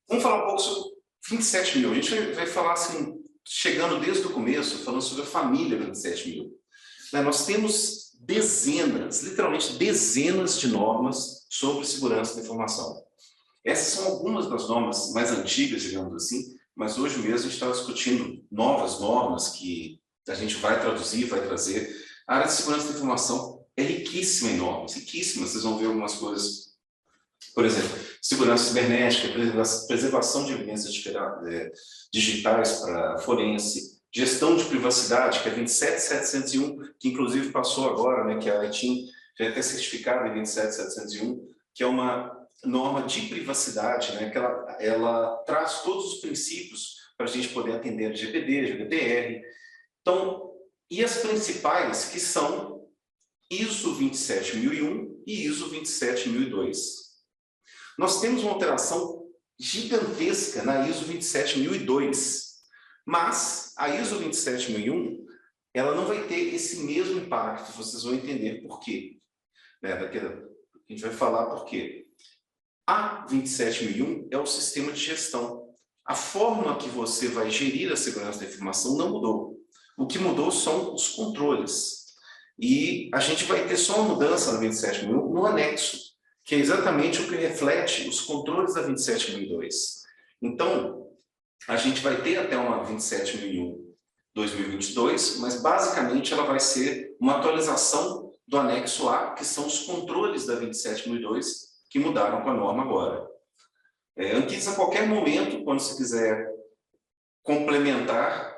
Vamos falar um pouco sobre 27.000. A gente vai falar assim, chegando desde o começo, falando sobre a família 27.000. Nós temos dezenas, literalmente dezenas de normas sobre segurança da informação. Essas são algumas das normas mais antigas, digamos assim, mas hoje mesmo a gente está discutindo novas normas que a gente vai traduzir, vai trazer. A área de segurança da informação é riquíssima em normas, riquíssima. Vocês vão ver algumas coisas, por exemplo, segurança cibernética, preservação de evidências digitais para forense, gestão de privacidade, que é 27701, que inclusive passou agora, né, que a ITIM já é até certificada em 27701, que é uma norma de privacidade, né, que ela traz todos os princípios para a gente poder atender a LGPD, GDPR. Então, e as principais, que são ISO 27001 e ISO 27002. Nós temos uma alteração gigantesca na ISO 27002, mas a ISO 27001, ela não vai ter esse mesmo impacto, vocês vão entender por quê. A gente vai falar por quê. A 27001 é o sistema de gestão. A forma que você vai gerir a segurança da informação não mudou. O que mudou são os controles. E a gente vai ter só uma mudança na 27001 no anexo, que é exatamente o que reflete os controles da 27002. Então, a gente vai ter até uma 27001 2022, mas basicamente ela vai ser uma atualização do anexo A, que são os controles da 27002, que mudaram com a norma agora. Antes, a qualquer momento, quando você quiser complementar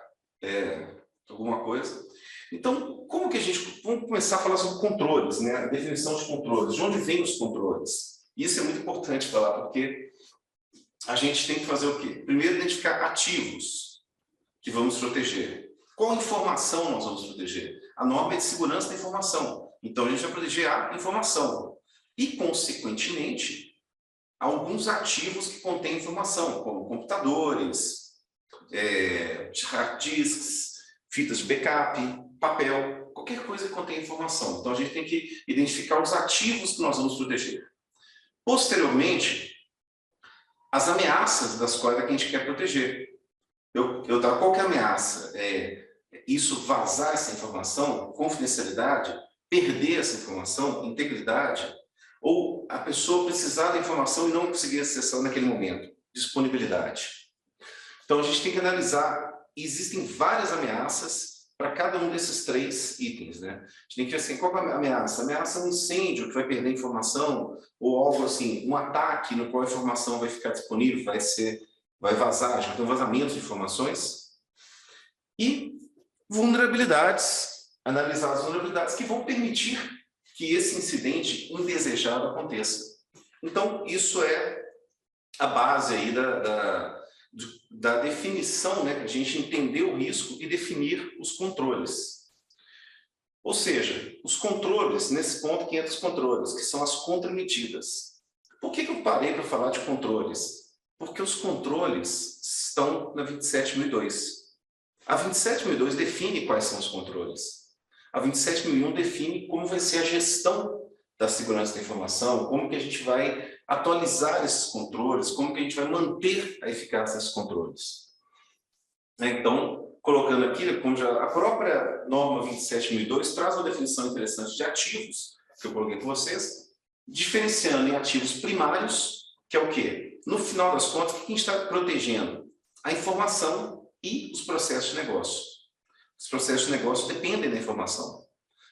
alguma coisa. Então, como que a gente... Vamos começar a falar sobre controles, né? A definição de controles. De onde vêm os controles? Isso é muito importante falar, porque a gente tem que fazer o quê? Primeiro, identificar ativos que vamos proteger. Qual informação nós vamos proteger? A norma é de segurança da informação. Então, a gente vai proteger a informação. E, consequentemente, alguns ativos que contêm informação, como computadores, hard disks, fitas de backup, papel, qualquer coisa que contém informação. Então, a gente tem que identificar os ativos que nós vamos proteger. Posteriormente, as ameaças das quais a gente quer proteger. Qual que é a ameaça? Isso vazar essa informação, confidencialidade, perder essa informação, integridade, ou a pessoa precisar da informação e não conseguir acessar naquele momento, disponibilidade. Então, a gente tem que analisar, existem várias ameaças para cada um desses três itens, né? A gente tem que ver assim, qual é a ameaça? A ameaça é um incêndio que vai perder informação, ou algo assim, um ataque no qual a informação vai ficar disponível, vai vazar, já tem um vazamento de informações. E vulnerabilidades, analisar as vulnerabilidades que vão permitir que esse incidente indesejado aconteça. Então, isso é a base aí da definição, né? A gente entender o risco e definir os controles. Ou seja, os controles, nesse ponto que entra os controles, que são as contramedidas. Por que eu parei para falar de controles? Porque os controles estão na 27002. A 27002 define quais são os controles. A 27001 define como vai ser a gestão da segurança da informação, como que a gente vai atualizar esses controles, como que a gente vai manter a eficácia desses controles. Então, colocando aqui, como já a própria norma 27002 traz uma definição interessante de ativos, que eu coloquei para vocês, diferenciando em ativos primários, que é o quê? No final das contas, o que a gente está protegendo? A informação e os processos de negócio. Os processos de negócio dependem da informação.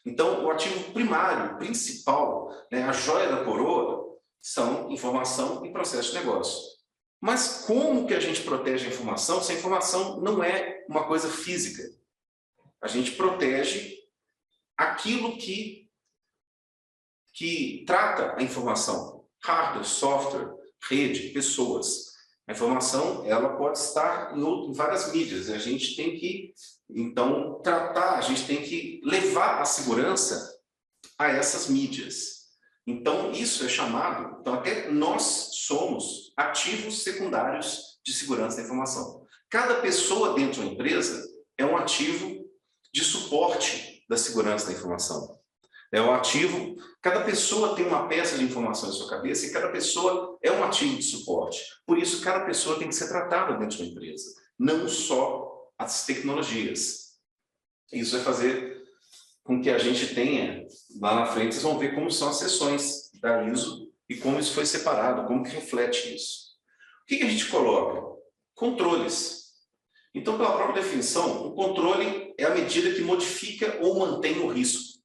Então, o ativo primário, principal, né, a joia da coroa, são informação e processo de negócio. Mas como que a gente protege a informação se a informação não é uma coisa física? A gente protege aquilo que trata a informação. Hardware, software, rede, pessoas. A informação, ela pode estar em várias mídias. E a gente tem que, então, tratar, a gente tem que levar a segurança a essas mídias. Então, isso é chamado... Então, até nós somos ativos secundários de segurança da informação. Cada pessoa dentro de uma empresa é um ativo de suporte da segurança da informação. É um ativo, cada pessoa tem uma peça de informação em sua cabeça e cada pessoa é um ativo de suporte. Por isso, cada pessoa tem que ser tratada dentro de uma empresa, não só as tecnologias. Isso vai fazer com que a gente tenha, lá na frente, vocês vão ver como são as seções da ISO e como isso foi separado, como que reflete isso. O que a gente coloca? Controles. Então, pela própria definição, o controle é a medida que modifica ou mantém o risco.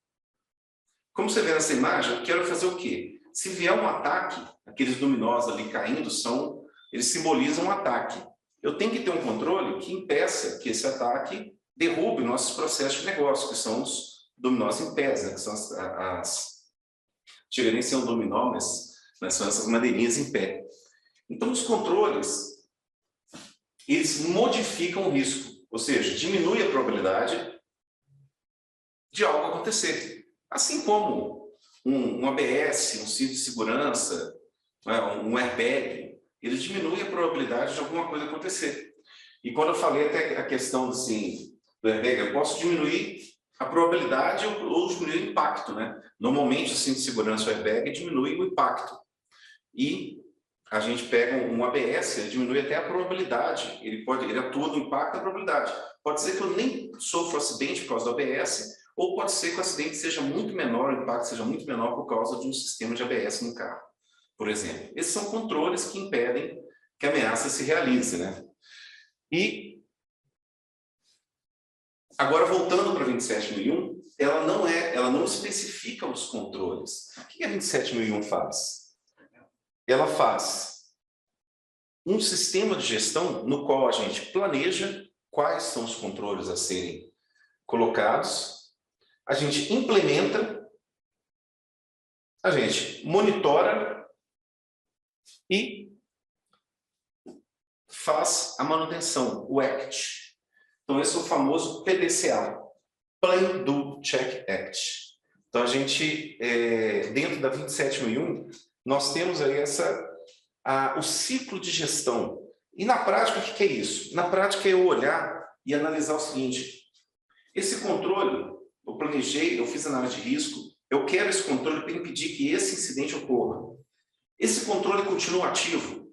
Como você vê nessa imagem, eu quero fazer o quê? Se vier um ataque, aqueles dominós ali caindo, eles simbolizam um ataque. Eu tenho que ter um controle que impeça que esse ataque derrube nossos processos de negócio, que são os dominós em pés, né? Que são chega nem a ser um dominó, mas são essas madeirinhas em pé. Então, os controles, eles modificam o risco, ou seja, diminui a probabilidade de algo acontecer. Assim como um ABS, um cinto de segurança, um airbag, ele diminui a probabilidade de alguma coisa acontecer. E quando eu falei até a questão assim, do airbag, eu posso diminuir a probabilidade ou diminuir o impacto, né? Normalmente o cinto de segurança, o airbag, diminui o impacto. E a gente pega um ABS, ele diminui até a probabilidade, ele atua no impacto da probabilidade. Pode ser que eu nem sofra acidente por causa do ABS, ou pode ser que o acidente seja muito menor, o impacto seja muito menor por causa de um sistema de ABS no carro, por exemplo. Esses são controles que impedem que a ameaça se realize, né? E agora, voltando para a 27001, ela não especifica os controles. O que a 27001 faz? Ela faz um sistema de gestão no qual a gente planeja quais são os controles a serem colocados, a gente implementa, a gente monitora e faz a manutenção, o ACT. Então, esse é o famoso PDCA, Plan, Do, Check, Act. Então, a gente, dentro da 27001, nós temos aí o ciclo de gestão. E na prática, o que é isso? Na prática é eu olhar e analisar o seguinte: esse controle, eu planejei, eu fiz análise de risco, eu quero esse controle para impedir que esse incidente ocorra. Esse controle continua ativo.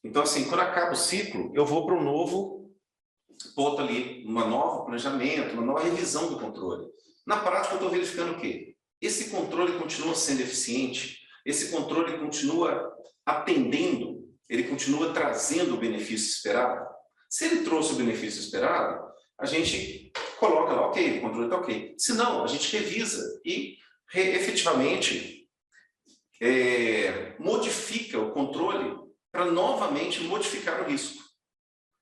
Então, assim, quando acaba o ciclo, eu vou para um novo ponto ali, um novo planejamento, uma nova revisão do controle. Na prática, eu estou verificando o quê? Esse controle continua sendo eficiente, esse controle continua atendendo, ele continua trazendo o benefício esperado. Se ele trouxe o benefício esperado, a gente coloca lá, ok, o controle está ok. Se não, a gente revisa e efetivamente modifica o controle para novamente modificar o risco.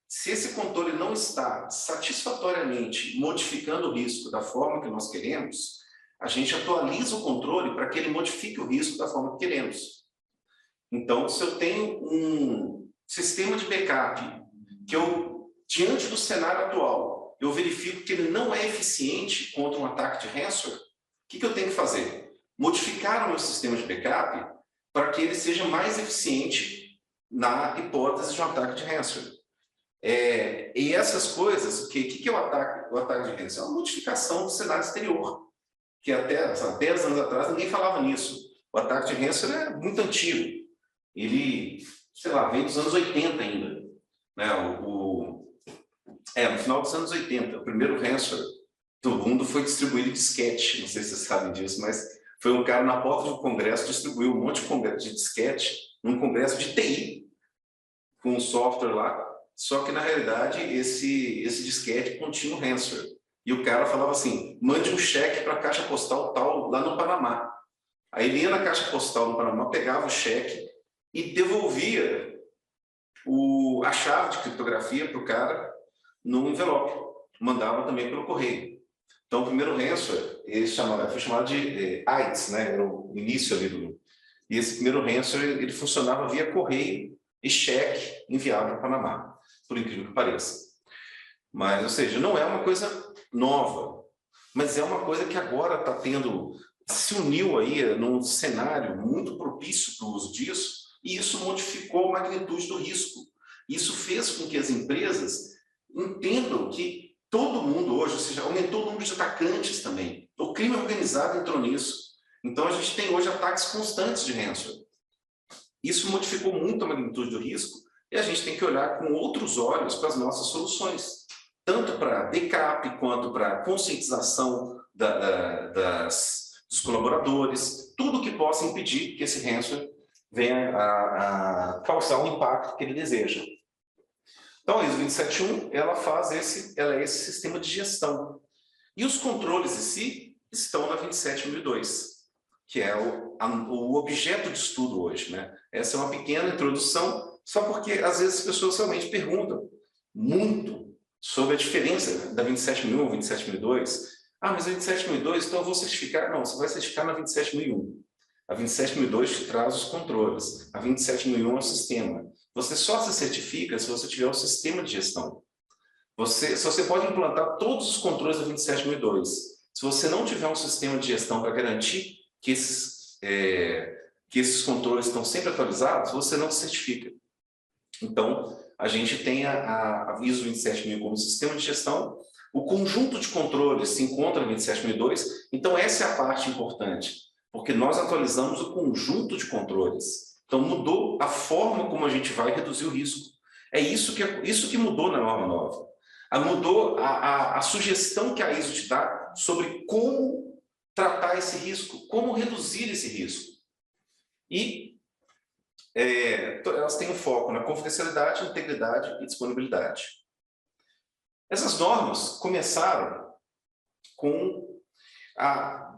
Se esse controle não está satisfatoriamente modificando o risco da forma que nós queremos, a gente atualiza o controle para que ele modifique o risco da forma que queremos. Então, se eu tenho um sistema de backup que eu, diante do cenário atual, eu verifico que ele não é eficiente contra um ataque de ransomware, o que eu tenho que fazer? Modificar o meu sistema de backup para que ele seja mais eficiente na hipótese de um ataque de ransomware. E essas coisas, o que é o ataque de ransomware? É uma modificação do cenário exterior, que até 10 anos atrás ninguém falava nisso. O ataque de ransomware é muito antigo. Ele, sei lá, vem dos anos 80 ainda. Né? No final dos anos 80, o primeiro ransomware do mundo foi distribuído em disquete. Não sei se vocês sabem disso, mas foi um cara na porta de um congresso, distribuiu um monte de disquete num congresso de TI, com um software lá, só que na realidade esse disquete continha um ransomware. E o cara falava assim: mande um cheque para a caixa postal tal, lá no Panamá. Aí ele ia na caixa postal no Panamá, pegava o cheque e devolvia a chave de criptografia para o cara no envelope. Mandava também pelo correio. Então, o primeiro ransomware foi chamado de AIDS, né? Era o início ali do... E esse primeiro ransomware, ele funcionava via correio e cheque enviado para o Panamá, por incrível que pareça. Mas, ou seja, não é uma coisa nova, mas é uma coisa que agora está tendo... se uniu aí num cenário muito propício para o uso disso, e isso modificou a magnitude do risco. Isso fez com que as empresas entendam que todo mundo hoje, ou seja, aumentou o número de atacantes também. O crime organizado entrou nisso. Então, a gente tem hoje ataques constantes de ransomware. Isso modificou muito a magnitude do risco e a gente tem que olhar com outros olhos para as nossas soluções, tanto para backup quanto para conscientização dos colaboradores, tudo que possa impedir que esse ransomware venha a causar o impacto que ele deseja. Então, a ISO 27001, ela é esse sistema de gestão. E os controles em si estão na 27002, que é o objeto de estudo hoje, né? Essa é uma pequena introdução, só porque às vezes as pessoas realmente perguntam muito sobre a diferença da 27001 e 27002. Ah, mas a 27002, então eu vou certificar? Não, você vai certificar na 27001. A 27002 te traz os controles, a 27001 é o sistema. Você só se certifica se você tiver um sistema de gestão. Você pode implantar todos os controles da 27002. Se você não tiver um sistema de gestão para garantir que esses controles estão sempre atualizados, você não se certifica. Então, a gente tem a ISO 27001 como sistema de gestão, o conjunto de controles se encontra na 27002, então essa é a parte importante, porque nós atualizamos o conjunto de controles. Então, mudou a forma como a gente vai reduzir o risco. É isso que mudou na norma nova. Mudou a sugestão que a ISO te dá sobre como tratar esse risco, como reduzir esse risco. E elas têm um foco na confidencialidade, integridade e disponibilidade. Essas normas começaram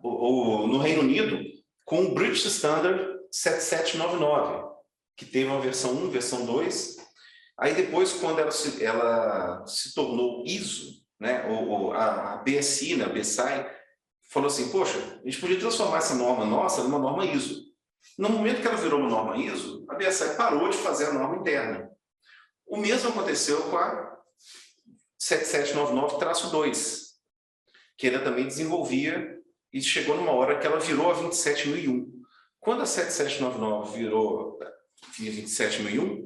no Reino Unido com o British Standard 7799, que teve uma versão 1, versão 2. Aí depois, quando ela se tornou ISO, né, a BSI, né, a BSI, falou assim, poxa, a gente podia transformar essa norma nossa numa norma ISO. No momento que ela virou uma norma ISO, a BSI parou de fazer a norma interna. O mesmo aconteceu com a 7799-2, que ela também desenvolvia e chegou numa hora que ela virou a 27001. Quando a 7799 virou a 27001,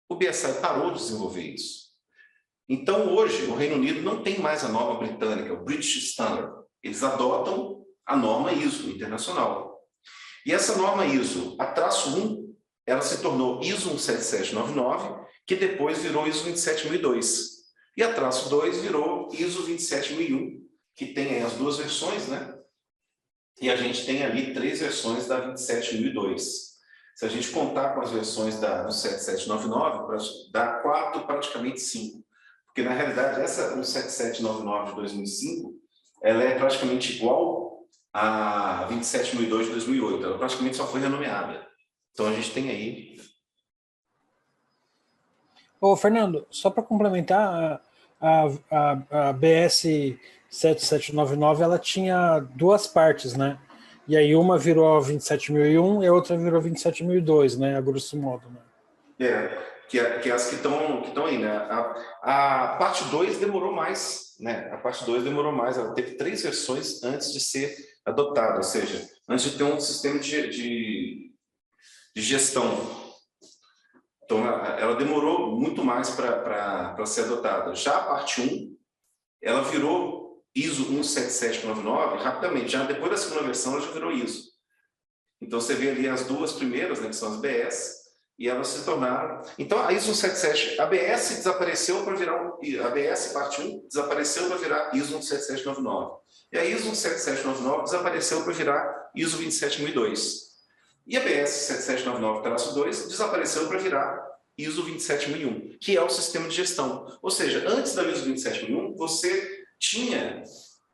o BSI parou de desenvolver isso. Então, hoje, o Reino Unido não tem mais a norma britânica, o British Standard. Eles adotam a norma ISO internacional. E essa norma ISO, a -1, ela se tornou ISO 17799, que depois virou ISO 27002. E a -2 virou ISO 27001, que tem aí as duas versões, né? E a gente tem ali 3 versões da 27002. Se a gente contar com as versões do 7799, dá 4, praticamente 5. Porque, na realidade, essa 17799 de 2005, ela é praticamente igual à 27002 de 2008. Ela praticamente só foi renomeada. Então, a gente tem aí... Ô, Fernando, só para complementar, a BS 7799, ela tinha 2 partes, né? E aí uma virou a 27001 e a outra virou a 27002, né? A grosso modo, né? Que é as que estão aí, né? A parte 2 demorou mais, né? A parte 2 demorou mais, ela teve 3 versões antes de ser adotada, ou seja, antes de ter um sistema de gestão. Então, ela demorou muito mais para ser adotada. Já a parte 1, ela virou ISO 17799 rapidamente. Já depois da segunda versão, ela já virou ISO. Então, você vê ali as 2 primeiras, né, que são as BS, e elas se tornaram... Então, a ISO 177... A BS desapareceu para virar... A BS parte 1 desapareceu para virar ISO 17799. E a ISO 17799 desapareceu para virar ISO 27002. E a BS 7799-2 desapareceu para virar ISO 27001, que é o sistema de gestão. Ou seja, antes da ISO 27001, você tinha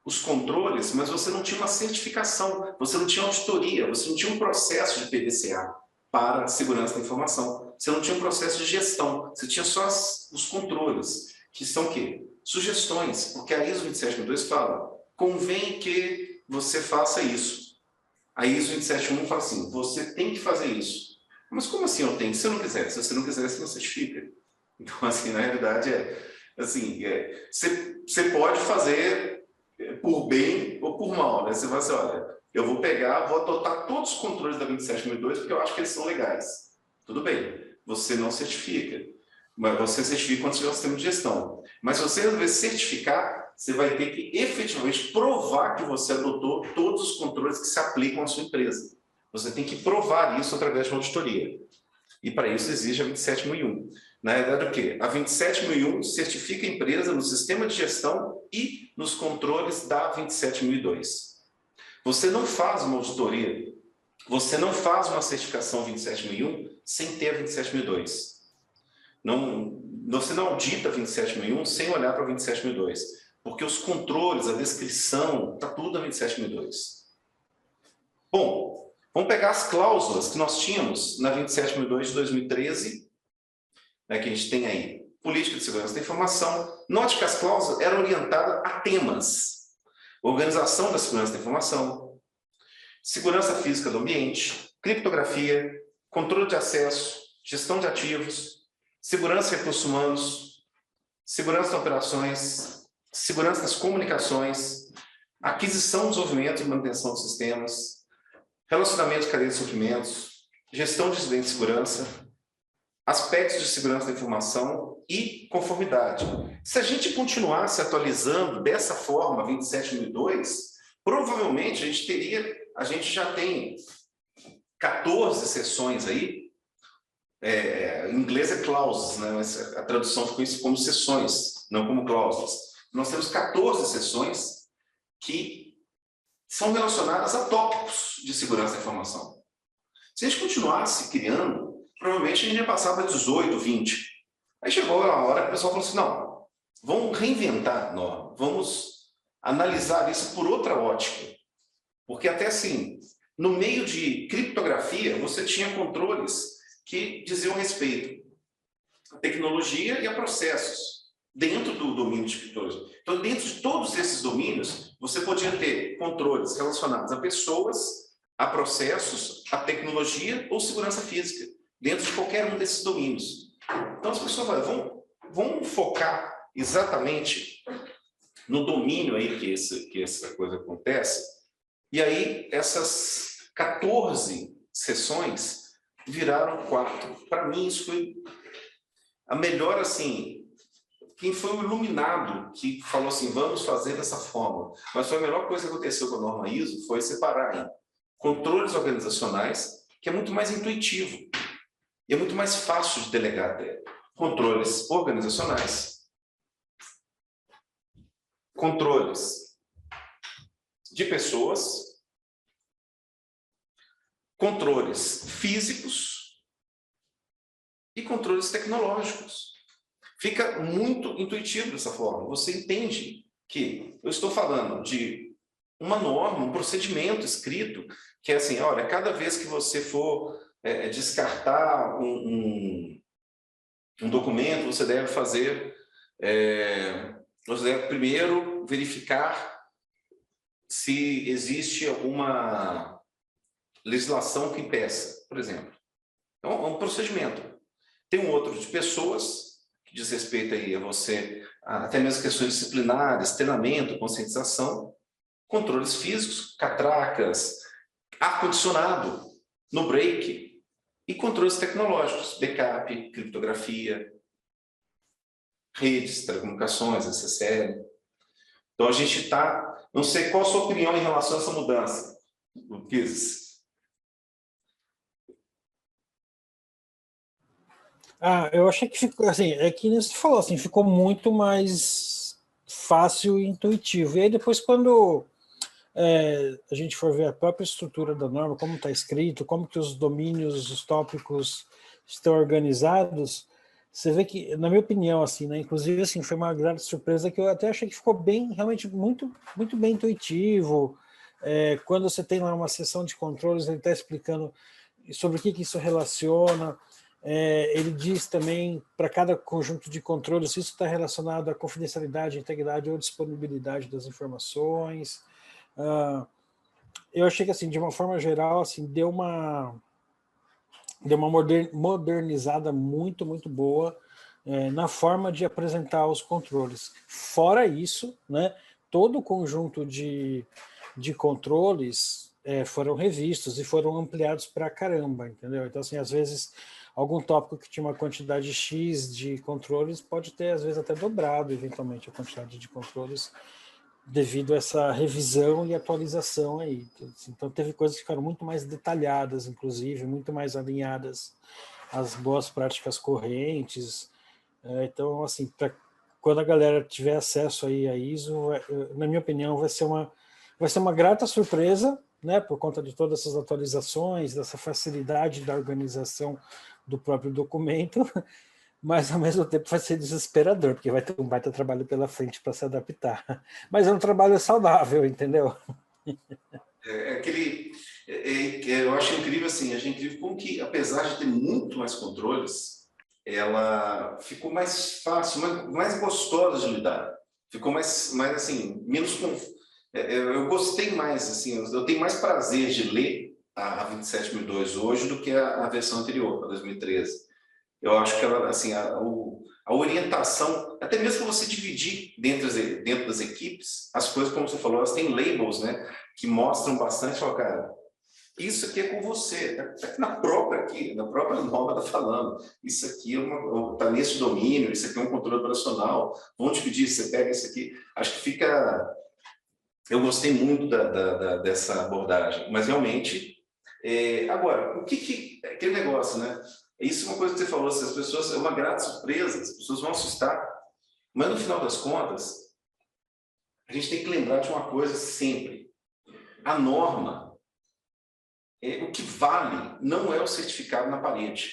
os controles, mas você não tinha uma certificação, você não tinha auditoria, você não tinha um processo de PDCA para segurança da informação. Você não tinha um processo de gestão, você tinha só os controles, que são o quê? Sugestões, porque a ISO 27002 fala, convém que você faça isso. A ISO 27001 fala assim, você tem que fazer isso. Mas como assim eu tenho? Se eu não quiser, se você não quiser, você não certifica. Então, assim, na realidade, você pode fazer por bem ou por mal, né? Você vai assim, olha, eu vou pegar, vou adotar todos os controles da 27002 porque eu acho que eles são legais. Tudo bem, você não certifica. Mas você certifica quando tiver um sistema de gestão. Mas se você resolver certificar, você vai ter que efetivamente provar que você adotou todos os controles que se aplicam à sua empresa. Você tem que provar isso através de uma auditoria. E para isso exige a 27001. Na verdade, o quê? A 27001 certifica a empresa no sistema de gestão e nos controles da 27002. Você não faz uma auditoria, você não faz uma certificação 27001 sem ter a 27002. Você não audita a 27001 sem olhar para a 27002, porque os controles, a descrição, está tudo na 27002. Bom, vamos pegar as cláusulas que nós tínhamos na 27002 de 2013, né, que a gente tem aí. Política de segurança da informação. Note que as cláusulas eram orientadas a temas. Organização da segurança da informação, segurança física do ambiente, criptografia, controle de acesso, gestão de ativos, segurança de recursos humanos, segurança de operações, segurança das comunicações, aquisição, desenvolvimento e manutenção de sistemas, relacionamento de cadeia de suprimentos, gestão de incidentes de segurança, aspectos de segurança da informação e conformidade. Se a gente continuasse atualizando dessa forma 27002, provavelmente a gente já tem 14 seções aí, em inglês é clauses, né? Mas a tradução ficou isso como seções, não como cláusulas. Nós temos 14 seções que são relacionadas a tópicos de segurança da informação. Se a gente continuasse criando, provavelmente a gente ia passar para 18, 20. Aí chegou a hora que o pessoal falou assim, não, vamos reinventar a norma, vamos analisar isso por outra ótica. Porque até assim, no meio de criptografia, você tinha controles que diziam respeito à tecnologia e a processos, dentro do domínio de criptografia. Então, dentro de todos esses domínios, você podia ter controles relacionados a pessoas, a processos, a tecnologia ou segurança física, dentro de qualquer um desses domínios. Então, as pessoas falam, vamos focar exatamente no domínio aí que essa coisa acontece, e aí essas 14 sessões viraram 4. Para mim, isso foi a melhor, assim, quem foi o iluminado que falou assim, vamos fazer dessa forma. Mas foi a melhor coisa que aconteceu com a norma ISO, foi separar em controles organizacionais, que é muito mais intuitivo, e é muito mais fácil de delegar até. Controles organizacionais, controles de pessoas, controles físicos e controles tecnológicos. Fica muito intuitivo dessa forma. Você entende que eu estou falando de uma norma, um procedimento escrito, que é assim, olha, cada vez que você for descartar um documento, você deve fazer, você deve primeiro verificar se existe alguma legislação que impeça, por exemplo. Então, é um procedimento. Tem um outro de pessoas, que diz respeito aí a você, até mesmo questões disciplinares, treinamento, conscientização, controles físicos, catracas, ar-condicionado no break, e controles tecnológicos, backup, criptografia, redes, telecomunicações, SSL. Então, a gente está... Não sei qual a sua opinião em relação a essa mudança, Luquez. Eu achei que ficou assim, é que você falou assim, ficou muito mais fácil e intuitivo. E aí depois, quando a gente for ver a própria estrutura da norma, como está escrito, como que os domínios, os tópicos estão organizados, você vê que, na minha opinião, assim, né, inclusive assim, foi uma grande surpresa que eu até achei que ficou bem, realmente muito, muito bem intuitivo. Quando você tem lá uma sessão de controles, ele está explicando sobre o que isso relaciona. Ele diz também para cada conjunto de controles se isso está relacionado à confidencialidade, integridade ou disponibilidade das informações. Eu achei que, assim, de uma forma geral, assim, deu uma modernizada muito, muito boa na forma de apresentar os controles. Fora isso, né, todo o conjunto de controles foram revistos e foram ampliados para caramba, entendeu? Então, assim, às vezes, algum tópico que tinha uma quantidade X de controles pode ter, às vezes, até dobrado, eventualmente, a quantidade de controles devido a essa revisão e atualização aí. Então, teve coisas que ficaram muito mais detalhadas, inclusive, muito mais alinhadas às boas práticas correntes. Então, assim, quando a galera tiver acesso aí a ISO, na minha opinião, vai ser uma grata surpresa, né, por conta de todas essas atualizações, dessa facilidade da organização do próprio documento, mas ao mesmo tempo vai ser desesperador, porque vai ter um baita trabalho pela frente para se adaptar. Mas é um trabalho saudável, entendeu? Eu acho incrível, assim, a gente viu como que, apesar de ter muito mais controles, ela ficou mais fácil, mais gostosa de lidar. Ficou mais assim, menos eu gostei mais, assim, eu tenho mais prazer de ler a 27002 hoje do que a versão anterior, a 2013. Eu acho que ela, assim, a orientação, até mesmo para você dividir dentro das equipes, as coisas, como você falou, elas têm labels, né, que mostram bastante, ó, cara, isso aqui é com você, na própria norma está falando, isso aqui está nesse domínio, isso aqui é um controle operacional, vamos dividir, você pega isso aqui, acho que fica... Eu gostei muito dessa abordagem, mas realmente... agora, aquele negócio, né? Isso é uma coisa que você falou, se as pessoas... É uma grata surpresa, as pessoas vão assustar, mas no final das contas, a gente tem que lembrar de uma coisa sempre. A norma, o que vale não é o certificado na parede.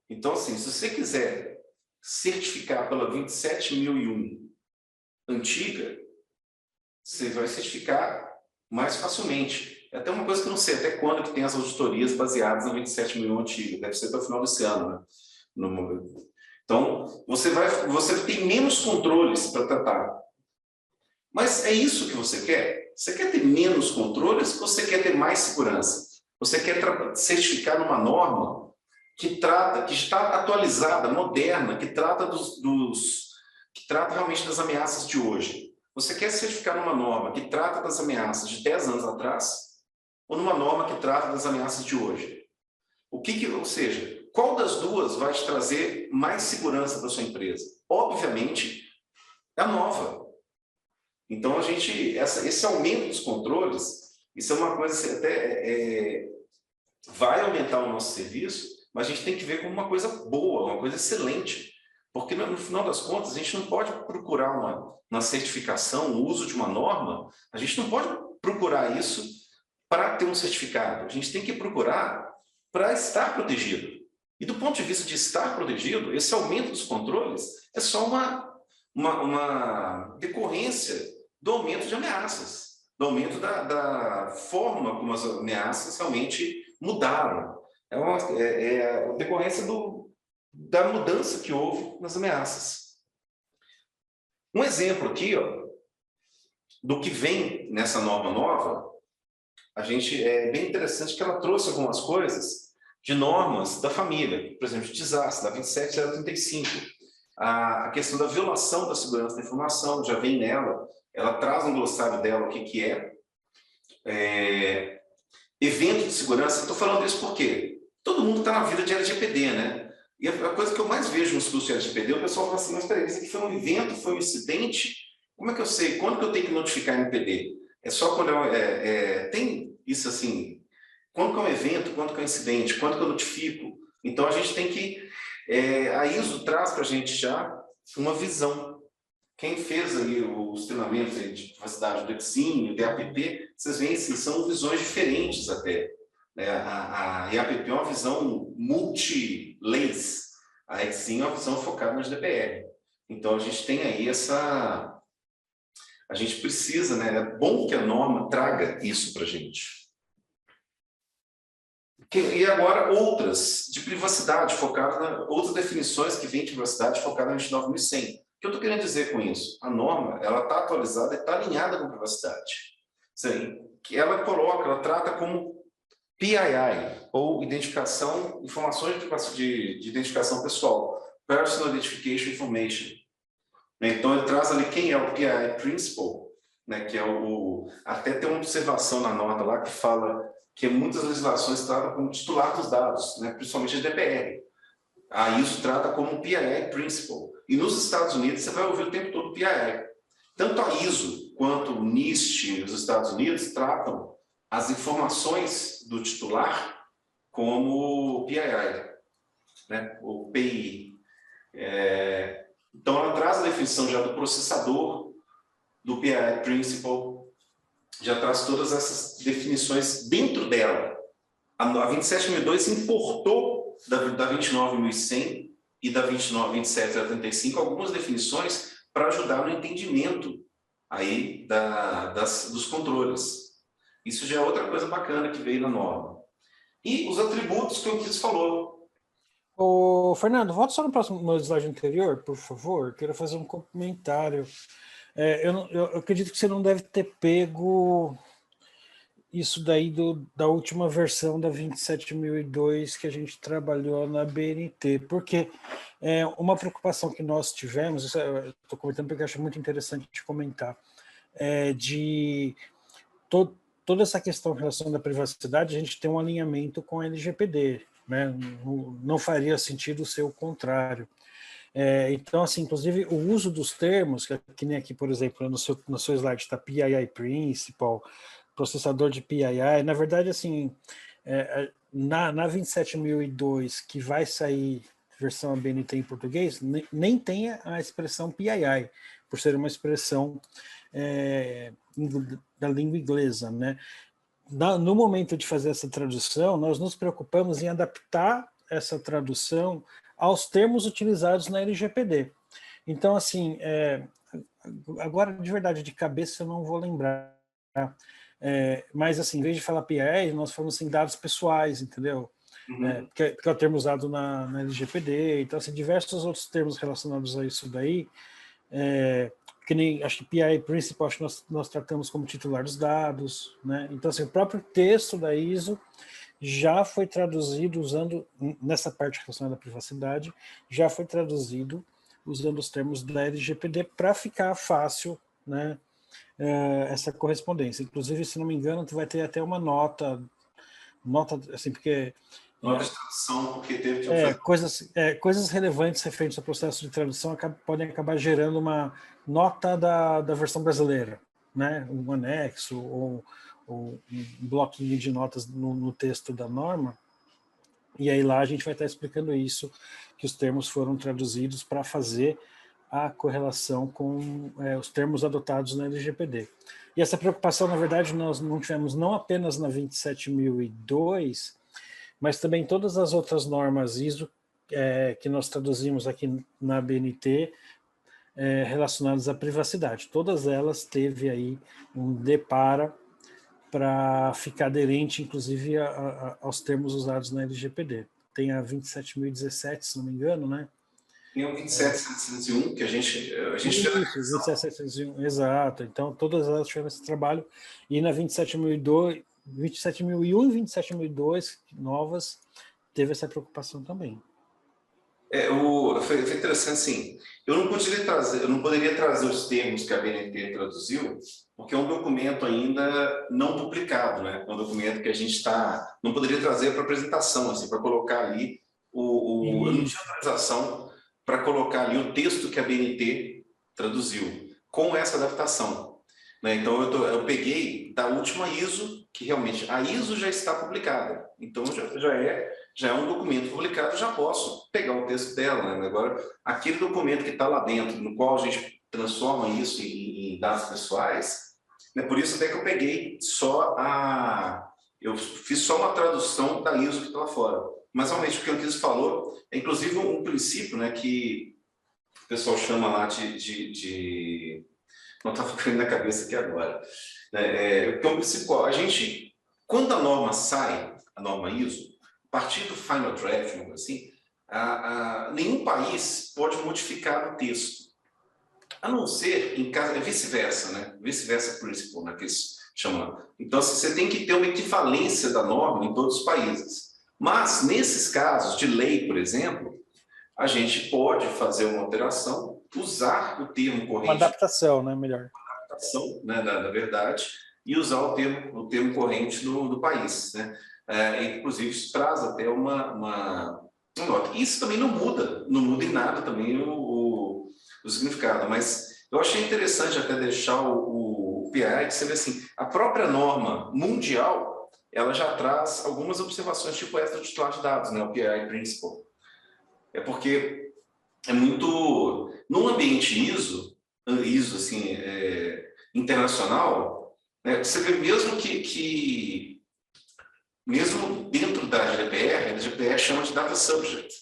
Então, assim, se você quiser certificar pela 27001 antiga, você vai certificar mais facilmente. É até uma coisa que eu não sei até quando que tem as auditorias baseadas na 27001 antiga. Deve ser até o final desse ano, né? Então, você tem menos controles para tratar. Mas é isso que você quer? Você quer ter menos controles ou você quer ter mais segurança? Você quer certificar numa norma que está atualizada, moderna, que trata que trata realmente das ameaças de hoje. Você quer certificar numa norma que trata das ameaças de 10 anos atrás ou numa norma que trata das ameaças de hoje? Ou seja, qual das duas vai te trazer mais segurança para sua empresa? Obviamente, a nova. Então, esse aumento dos controles, isso é uma coisa que até vai aumentar o nosso serviço, mas a gente tem que ver como uma coisa boa, uma coisa excelente. Porque, no final das contas, a gente não pode procurar uma certificação, o uso de uma norma, a gente não pode procurar isso para ter um certificado. A gente tem que procurar para estar protegido. E do ponto de vista de estar protegido, esse aumento dos controles é só uma decorrência do aumento de ameaças, do aumento da forma como as ameaças realmente mudaram. É a decorrência da mudança que houve nas ameaças. Um exemplo aqui, ó, do que vem nessa norma nova, é bem interessante que ela trouxe algumas coisas de normas da família, por exemplo, de desastre, da 27035. A questão da violação da segurança da informação já vem nela, ela traz um glossário dela o que é. Evento de segurança, estou falando isso porque todo mundo está na vida de LGPD, né? E a coisa que eu mais vejo nos cursos de LGPD, o pessoal fala assim, mas peraí, isso aqui foi um evento, foi um incidente, como é que eu sei? Quando que eu tenho que notificar MPD? É só quando tem isso assim, quando que é um evento, quando que é um incidente, quando que eu notifico? Então a gente tem que... a ISO traz para a gente já uma visão. Quem fez aí os treinamentos aí de capacidade do EXIM, do EAPP, vocês veem assim, são visões diferentes até. A EAPP é uma visão multi-leis, a EXIM é uma visão focada no GDPR. Então a gente tem aí a gente precisa, né? É bom que a norma traga isso para a gente. E agora outras de privacidade outras definições que vêm de privacidade focadas no 29100. O que eu estou querendo dizer com isso? A norma, ela está atualizada e está alinhada com privacidade. Que ela trata como PII, ou informações de identificação pessoal, Personal Identification Information. Então, ele traz ali quem é o PII Principal, né, que é até tem uma observação na nota lá que fala que muitas legislações tratam como titular dos dados, né, principalmente a GDPR. A ISO trata como PII Principle. E nos Estados Unidos você vai ouvir o tempo todo PII. Tanto a ISO quanto o NIST nos Estados Unidos tratam as informações do titular como PII, né? Ou PI. Então, ela traz a definição já do processador, do PII Principle, já traz todas essas definições dentro dela. A 27002 importou da 29100 e da 27075 algumas definições para ajudar no entendimento aí dos controles. Isso já é outra coisa bacana que veio na norma. E os atributos que o Cris falou. Ô, Fernando, volta só no slide anterior, por favor. Quero fazer um comentário. Eu acredito que você não deve ter pego isso daí da última versão da 27002 que a gente trabalhou na BNT, porque uma preocupação que nós tivemos, isso eu estou comentando porque eu acho muito interessante de comentar, de toda essa questão em relação à privacidade, a gente tem um alinhamento com a LGPD, né? Não faria sentido ser o contrário. Então, assim, inclusive, o uso dos termos, que nem aqui, por exemplo, no seu slide está PII Principal, processador de PII, na verdade, assim, na 27002, que vai sair versão ABNT em português, nem tem a expressão PII, por ser uma expressão da língua inglesa, né? No momento de fazer essa tradução, nós nos preocupamos em adaptar essa tradução aos termos utilizados na LGPD. Então, assim, agora, de verdade, de cabeça, eu não vou lembrar. Mas, assim, em vez de falar PII, nós falamos assim, dados pessoais, entendeu? Uhum. Que é o termo usado na LGPD. Então, assim, diversos outros termos relacionados a isso daí, que nem, acho que PII Principal, acho que nós tratamos como titular dos dados, né? Então, assim, o próprio texto da ISO já foi traduzido usando, nessa parte relacionada à privacidade, já foi traduzido usando os termos da LGPD para ficar fácil, né, essa correspondência. Inclusive, se não me engano, tu vai ter até uma nota assim, porque Nota de tradução, porque teve que fazer. coisas relevantes referentes ao processo de tradução podem acabar gerando uma nota da versão brasileira, né? Um anexo ou um bloquinho de notas no texto da norma, e aí lá a gente vai estar explicando isso, que os termos foram traduzidos para fazer a correlação com os termos adotados na LGPD. E essa preocupação, na verdade, nós não tivemos não apenas na 27002, mas também todas as outras normas ISO que nós traduzimos aqui na BNT relacionadas à privacidade. Todas elas teve aí um depara para ficar aderente, inclusive, aos termos usados na LGPD. Tem a 27017, se não me engano, né? Tem o 27701, que a gente fez a Isso, 27701, exato. Então, todas elas tiveram esse trabalho. E na 27002, 27001 e 27002, novas, teve essa preocupação também. Foi interessante, assim, eu não poderia trazer os termos que a BNT traduziu, porque é um documento ainda não publicado, né? É um documento que a gente não poderia trazer para apresentação, assim, para colocar ali eu não tinha autorização para colocar ali o texto que a BNT traduziu, com essa adaptação, né? Então, eu peguei da última ISO, que realmente, a ISO já está publicada, então já é um documento publicado, já posso pegar o texto dela, né? Agora, aquele documento que está lá dentro, no qual a gente transforma isso em dados pessoais, né? Por isso até que eu peguei eu fiz só uma tradução da ISO que está lá fora. Mas, realmente, o que o Cris falou é, inclusive, um princípio, né, que o pessoal chama lá não está ficando na cabeça aqui agora. Que é um princípio, quando a norma sai, a norma ISO, a partir do final draft, assim, nenhum país pode modificar o texto, a não ser em caso, vice-versa, né? Vice-versa principle, né, que eles chamam. Então, assim, você tem que ter uma equivalência da norma em todos os países. Mas, nesses casos de lei, por exemplo, a gente pode fazer uma alteração, usar o termo corrente. Uma adaptação, né? Melhor. Adaptação, né, na verdade, e usar o termo corrente do país, né? Inclusive, isso traz até uma Não nota. Isso também não muda, não muda em nada também o significado, mas eu achei interessante até deixar o PI, que você vê assim, a própria norma mundial, ela já traz algumas observações tipo essa do titular de dados, né, o PI Principle. É porque é muito... Num ambiente ISO assim, internacional, né, você vê mesmo que mesmo dentro da GDPR, a GDPR chama de Data Subject.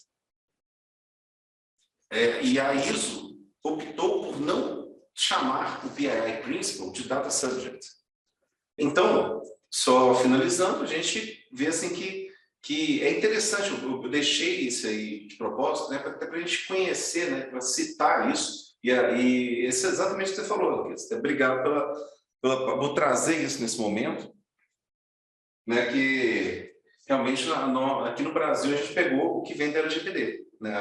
E a ISO optou por não chamar o PII Principle de Data Subject. Então, só finalizando, a gente vê assim que é interessante, eu deixei isso aí de propósito, né, até para a gente conhecer, né, para citar isso, e esse é exatamente o que você falou, Luiz. Obrigado por trazer isso nesse momento, né, que realmente aqui no Brasil a gente pegou o que vem da LGPD, né,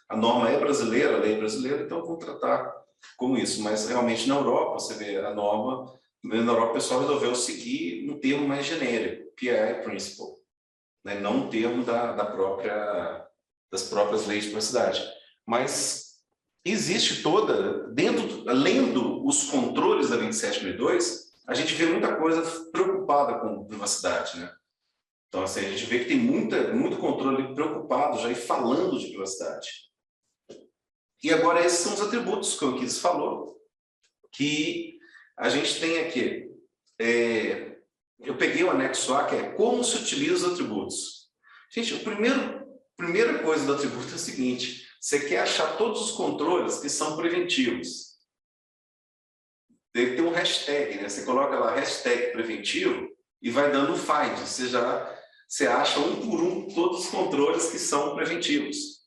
a norma é brasileira, a lei é brasileira, então vamos tratar como isso, mas realmente na Europa, você vê a norma, na Europa o pessoal resolveu seguir um termo mais genérico, PII Principle, né, não um termo das próprias leis de privacidade, mas existe toda, lendo os controles da 27002, a gente vê muita coisa preocupada com privacidade, né? Então, assim, a gente vê que tem muito controle preocupado já e falando de privacidade. E agora, esses são os atributos que o Keith falou, que a gente tem aqui. Eu peguei o anexo A, que é como se utiliza os atributos. Gente, primeira coisa do atributo é o seguinte, você quer achar todos os controles que são preventivos. Deve ter um hashtag, né? Você coloca lá hashtag preventivo e vai dando o find. Você acha um por um todos os controles que são preventivos.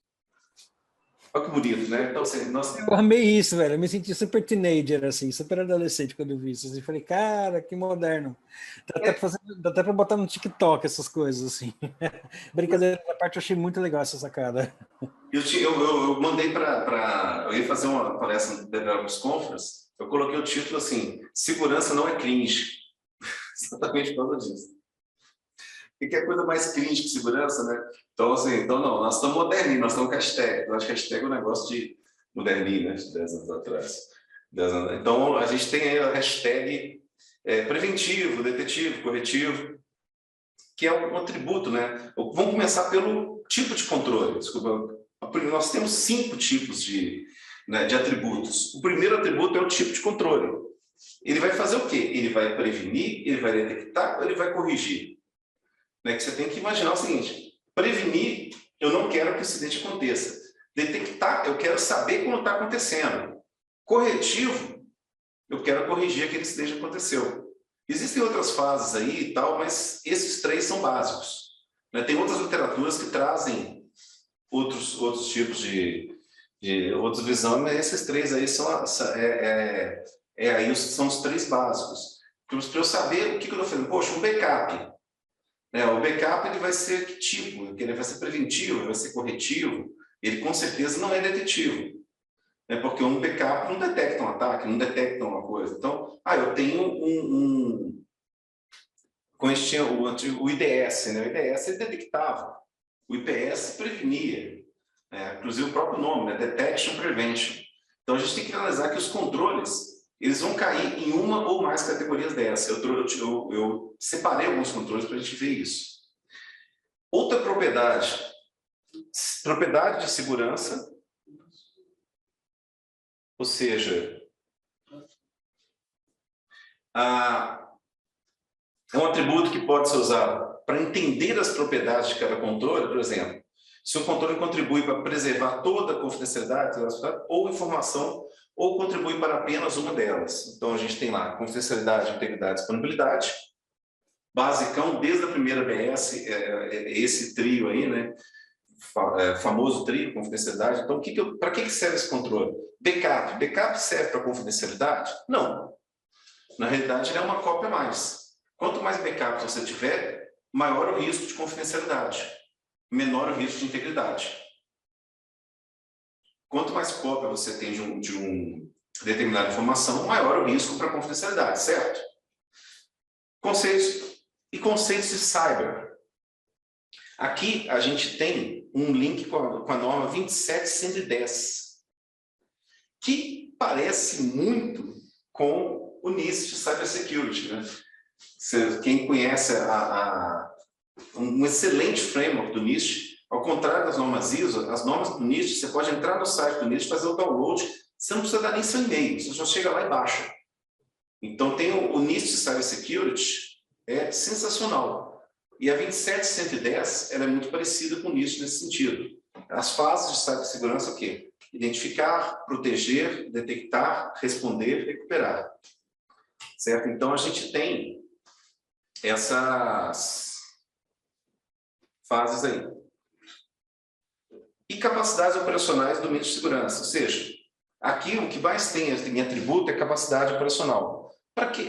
Olha que bonito, né? Então, assim, Eu amei isso, velho. Eu me senti super teenager, assim, super adolescente quando eu vi isso. Eu falei, cara, que moderno. Dá até pra botar no TikTok essas coisas, assim. Brincadeira da parte, eu achei muito legal essa sacada. Eu mandei para... Eu ia fazer uma palestra no Developers Conference, eu coloquei o título assim, segurança não é cringe. Exatamente por causa disso. O que é coisa mais cringe que segurança, né? Então, assim, não, nós estamos moderninhos, nós estamos com hashtag. Eu acho que hashtag é um negócio de moderninho, né? De 10 anos atrás. 10 anos. Então, a gente tem aí a hashtag preventivo, detetivo, corretivo, que é um atributo, né? Vamos começar pelo tipo de controle. Desculpa. Nós temos 5 tipos de atributos. O primeiro atributo é o tipo de controle. Ele vai fazer o quê? Ele vai prevenir, ele vai detectar ou ele vai corrigir? Né, que você tem que imaginar o seguinte, prevenir, eu não quero que o acidente aconteça. Detectar, eu quero saber quando está acontecendo. Corretivo, eu quero corrigir aquele acidente que aconteceu. Existem outras fases aí e tal, mas esses 3 são básicos. Né? Tem outras literaturas que trazem outros tipos de outras visões, mas esses 3 aí são os 3 básicos. Para eu saber o que eu estou fazendo. Poxa, um backup. O backup ele vai ser que tipo? Ele vai ser preventivo, ele vai ser corretivo, ele com certeza não é detetivo. Porque um backup não detecta um ataque, não detecta uma coisa. Então, eu tenho como a gente tinha o IDS, né? O IDS ele detectava, o IPS prevenia, inclusive o próprio nome, né? Detection Prevention. Então, a gente tem que analisar que os controles eles vão cair em uma ou mais categorias dessa. Eu separei alguns controles para a gente ver isso. Outra propriedade de segurança, ou seja, é um atributo que pode ser usado para entender as propriedades de cada controle, por exemplo, se um controle contribui para preservar toda a confidencialidade ou informação, ou contribui para apenas uma delas. Então, a gente tem lá confidencialidade, integridade e disponibilidade, basicão, desde a primeira BS, esse trio aí, né? Famoso trio, confidencialidade. Então, para que serve esse controle? Backup. Backup serve para confidencialidade? Não. Na realidade, ele é uma cópia a mais. Quanto mais backup você tiver, maior o risco de confidencialidade, menor o risco de integridade. Quanto mais cópia você tem de um determinada informação, maior o risco para confidencialidade, certo? Conceitos de cyber. Aqui a gente tem um link com a norma 27110, que parece muito com o NIST Cybersecurity, né? Quem conhece um excelente framework do NIST, ao contrário das normas ISO, as normas do NIST, você pode entrar no site do NIST, fazer o download, você não precisa dar nem seu e-mail, você só chega lá e baixa. Então, tem o NIST Cybersecurity, é sensacional. E a 27110, ela é muito parecida com o NIST nesse sentido. As fases de cibersegurança, o quê? Identificar, proteger, detectar, responder, recuperar. Certo? Então, a gente tem essas fases aí. E capacidades operacionais do domínio de segurança, ou seja, aqui o que mais tem em atributo é capacidade operacional. Para que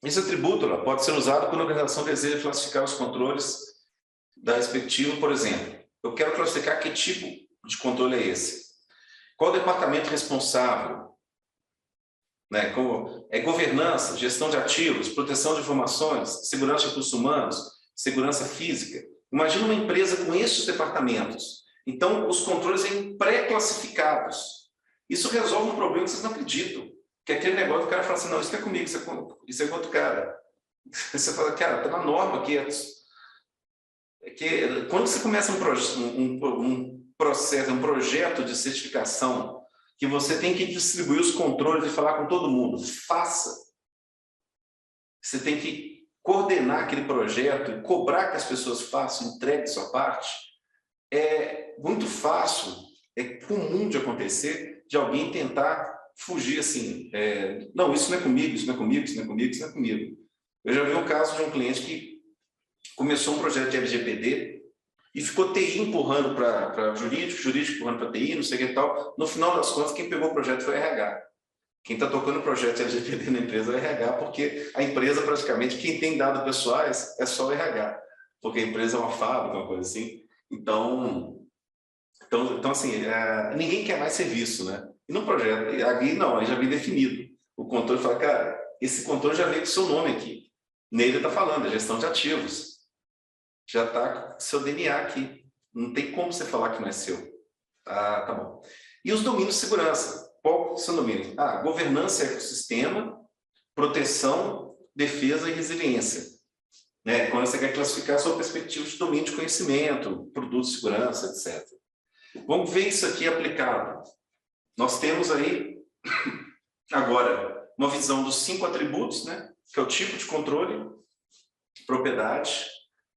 esse atributo pode ser usado quando a organização deseja classificar os controles da respectiva, por exemplo. Eu quero classificar que tipo de controle é esse. Qual o departamento responsável? Né? Como governança, gestão de ativos, proteção de informações, segurança de recursos humanos, segurança física. Imagina uma empresa com esses departamentos. Então, os controles são pré-classificados. Isso resolve um problema que vocês não acreditam. Que é aquele negócio, o cara fala assim, não, isso não é comigo, isso é com outro cara. Você fala, cara, está na norma aqui. Quando você começa um projeto de certificação, que você tem que distribuir os controles e falar com todo mundo, faça. Você tem que coordenar aquele projeto e cobrar que as pessoas façam, entreguem sua parte. É muito fácil, é comum de acontecer, de alguém tentar fugir assim, não, isso não é comigo, isso não é comigo, isso não é comigo, isso não é comigo. Eu já vi um caso de um cliente que começou um projeto de LGPD e ficou TI empurrando para jurídico empurrando para TI, não sei o que e tal. No final das contas, quem pegou o projeto foi o RH. Quem está tocando o projeto de LGPD na empresa é o RH, porque a empresa, praticamente, quem tem dados pessoais é só o RH, porque a empresa é uma fábrica, uma coisa assim. Então assim, ninguém quer mais serviço, né? E no projeto, aqui não, aí já vem definido. O controle fala, cara, esse controle já veio com o seu nome aqui. Nele está falando, é gestão de ativos. Já está com seu DNA aqui. Não tem como você falar que não é seu. Tá bom. E os domínios de segurança. Qual são os domínios? Governança e ecossistema, proteção, defesa e resiliência. Né? Quando você quer classificar a sua perspectiva de domínio de conhecimento, produtos de segurança, etc. Vamos ver isso aqui aplicado. Nós temos aí, agora, uma visão dos 5 atributos, né? Que é o tipo de controle, propriedade,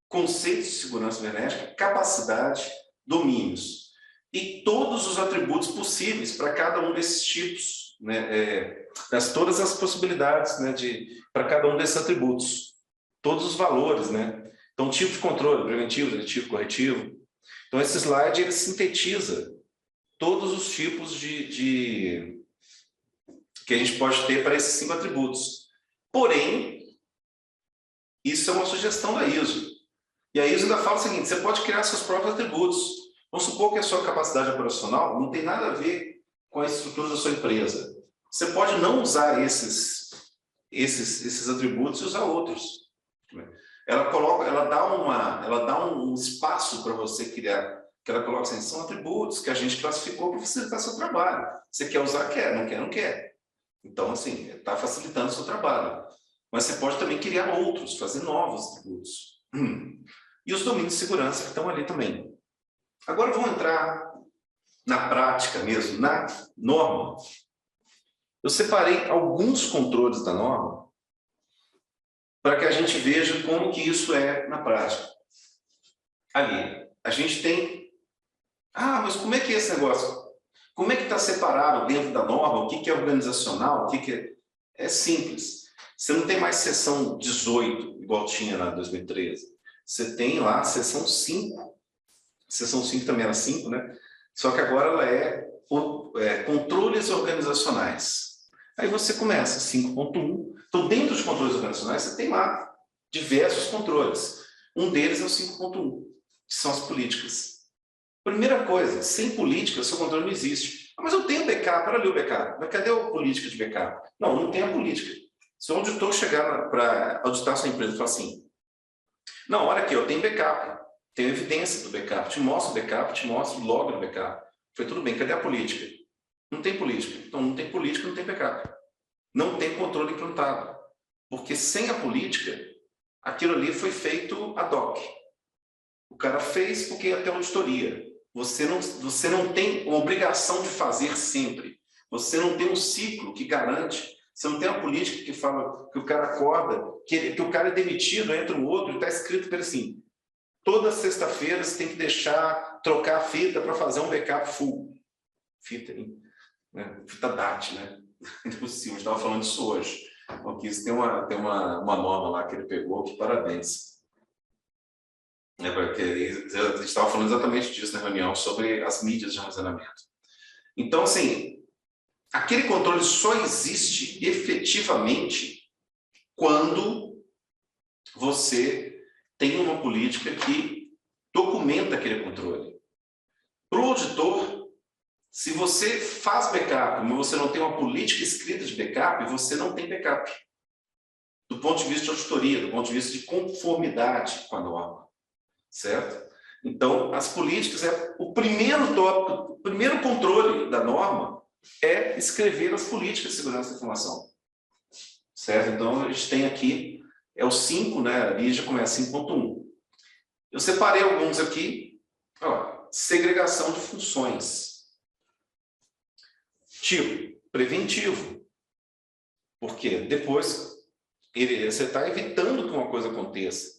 conceitos de segurança cibernética, capacidade, domínios. E todos os atributos possíveis para cada um desses tipos, né? Todas as possibilidades, né? Para cada um desses atributos. Todos os valores, né? Então, tipo de controle, preventivo, deletivo, corretivo. Então, esse slide ele sintetiza todos os tipos que a gente pode ter para esses 5 atributos. Porém, isso é uma sugestão da ISO. E a ISO ainda fala o seguinte, você pode criar seus próprios atributos. Vamos supor que a sua capacidade operacional não tem nada a ver com a estrutura da sua empresa. Você pode não usar esses atributos e usar outros. Ela dá um espaço para você criar, que ela coloca assim, são atributos que a gente classificou para facilitar seu trabalho. Você quer usar, quer, não quer, não quer. Então, assim, está facilitando o seu trabalho. Mas você pode também criar outros, fazer novos atributos. E os domínios de segurança que estão ali também. Agora vamos entrar na prática mesmo, na norma. Eu separei alguns controles da norma para que a gente veja como que isso é na prática. Ali, a gente tem... mas como é que é esse negócio? Como é que está separado dentro da norma? O que é organizacional? O que é... É simples. Você não tem mais seção 18, igual tinha lá em 2013. Você tem lá a seção 5. Seção 5 também era 5, né? Só que agora ela é controles organizacionais. Aí você começa, 5.1. Então, dentro dos controles organizacionais, você tem lá diversos controles. Um deles é o 5.1, que são as políticas. Primeira coisa, sem política, seu controle não existe. Mas eu tenho backup, olha ali o backup. Mas cadê a política de backup? Não tem a política. Se o auditor chegar para auditar a sua empresa e falar assim, não, olha aqui, eu tenho backup. tenho evidência do backup, te mostro o backup, te mostro o log do backup. Foi tudo bem, cadê a política? Não tem política. Então, não tem política, não tem backup. Não tem controle implantado. Porque sem a política, aquilo ali foi feito ad hoc. O cara fez porque ia ter auditoria. Você não tem uma obrigação de fazer sempre. Você não tem um ciclo que garante. Você não tem uma política que fala que o cara acorda, que o cara é demitido, entra um outro, e está escrito para ele assim, toda sexta-feira você tem que trocar a fita para fazer um backup full. Fita, hein? Fita DAT, né? Impossível, a gente estava falando disso hoje. Porque isso tem uma norma lá que ele pegou, que parabéns. Porque a gente estava falando exatamente disso na reunião, sobre as mídias de armazenamento. Então, assim, aquele controle só existe efetivamente quando você tem uma política que documenta aquele controle. Para o auditor, se você faz backup, mas você não tem uma política escrita de backup, você não tem backup. Do ponto de vista de auditoria, do ponto de vista de conformidade com a norma. Certo? Então, as políticas, o primeiro tópico, o primeiro controle da norma é escrever as políticas de segurança da informação. Certo? Então, a gente tem aqui, o 5, né? Ali já começa 5.1. Eu separei alguns aqui. Ó, segregação de funções. Tipo, preventivo. Porque depois você está evitando que uma coisa aconteça.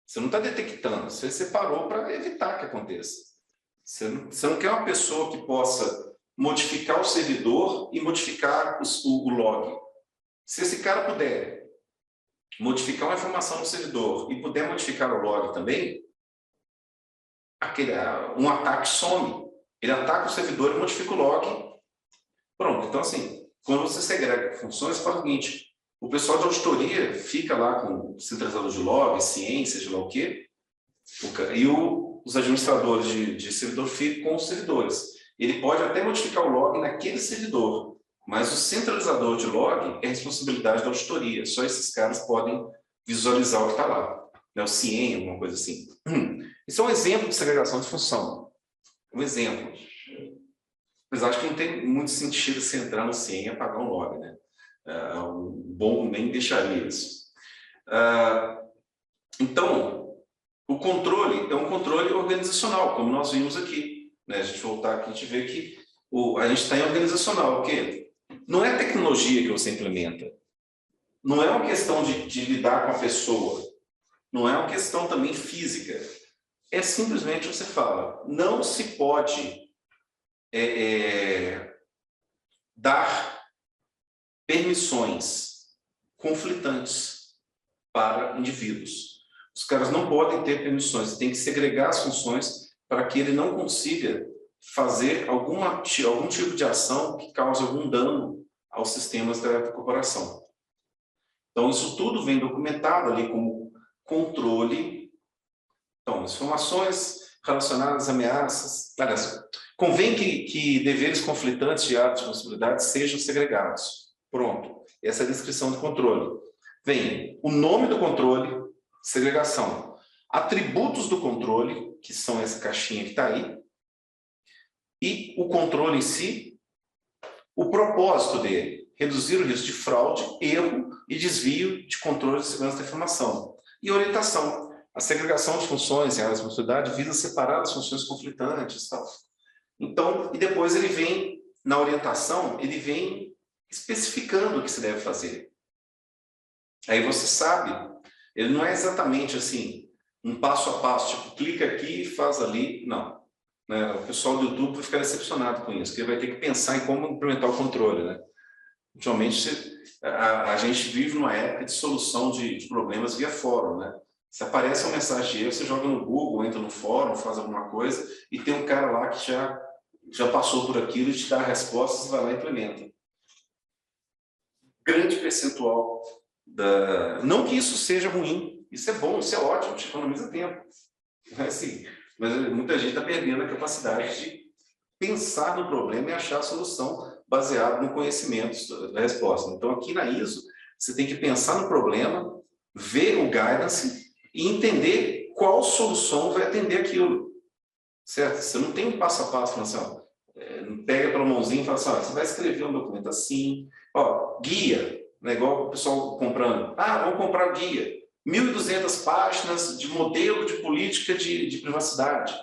Você não está detectando, você separou para evitar que aconteça. Você não quer uma pessoa que possa modificar o servidor e modificar o log. Se esse cara puder modificar uma informação no servidor e puder modificar o log também, um ataque some. Ele ataca o servidor e modifica o log. Pronto. Então, assim, quando você segrega funções, faz o seguinte: o pessoal de auditoria fica lá com o centralizador de log, ciência, de lá o quê, e os administradores de servidor ficam com os servidores. Ele pode até modificar o log naquele servidor, mas o centralizador de log é responsabilidade da auditoria. Só esses caras podem visualizar o que está lá. O CIEM, alguma coisa assim. Isso é um exemplo de segregação de função. Um exemplo. Apesar de que não tem muito sentido você entrar no CIEM e apagar um log, né? Um bom nem deixaria isso. Então, o controle é um controle organizacional, como nós vimos aqui. Né? A gente voltar aqui, a gente vê que a gente está em organizacional. O quê? Não é tecnologia que você implementa. Não é uma questão de lidar com a pessoa. Não é uma questão também física. É simplesmente você fala, não se pode dar permissões conflitantes para indivíduos. Os caras não podem ter permissões, tem que segregar as funções para que ele não consiga fazer algum tipo de ação que cause algum dano aos sistemas da corporação. Então, isso tudo vem documentado ali como controle. Então, informações relacionadas a ameaças. Aliás, convém que deveres conflitantes de atos de responsabilidade sejam segregados. Pronto. Essa é a descrição do controle. Vem o nome do controle, segregação. Atributos do controle, que são essa caixinha que está aí. E o controle em si, o propósito dele, reduzir o risco de fraude, erro e desvio de controle de segurança da informação. E orientação. A segregação de funções em área de responsabilidade visa separar as funções conflitantes e tal. Então, e depois ele vem, na orientação, ele vem especificando o que se deve fazer. Aí você sabe, ele não é exatamente assim, um passo a passo, tipo, clica aqui e faz ali, não. Né? O pessoal do YouTube vai ficar decepcionado com isso, porque ele vai ter que pensar em como implementar o controle. Né? Ultimamente, a gente vive numa época de solução de problemas via fórum. Né? Se aparece uma mensagem de erro, você joga no Google, entra no fórum, faz alguma coisa, e tem um cara lá que já passou por aquilo e te dá a resposta, você vai lá e implementa. Grande percentual não que isso seja ruim, isso é bom, isso é ótimo, te economiza tempo. Assim, mas muita gente está perdendo a capacidade de pensar no problema e achar a solução baseado no conhecimento da resposta. Então, aqui na ISO, você tem que pensar no problema, ver o guidance e entender qual solução vai atender aquilo, certo? Você não tem um passo a passo, falando assim, ó, pega pela mãozinha e fala assim, ó, você vai escrever um documento assim, ó, guia, né, igual o pessoal comprando. Ah, vamos comprar guia. 1.200 páginas de modelo de política de privacidade.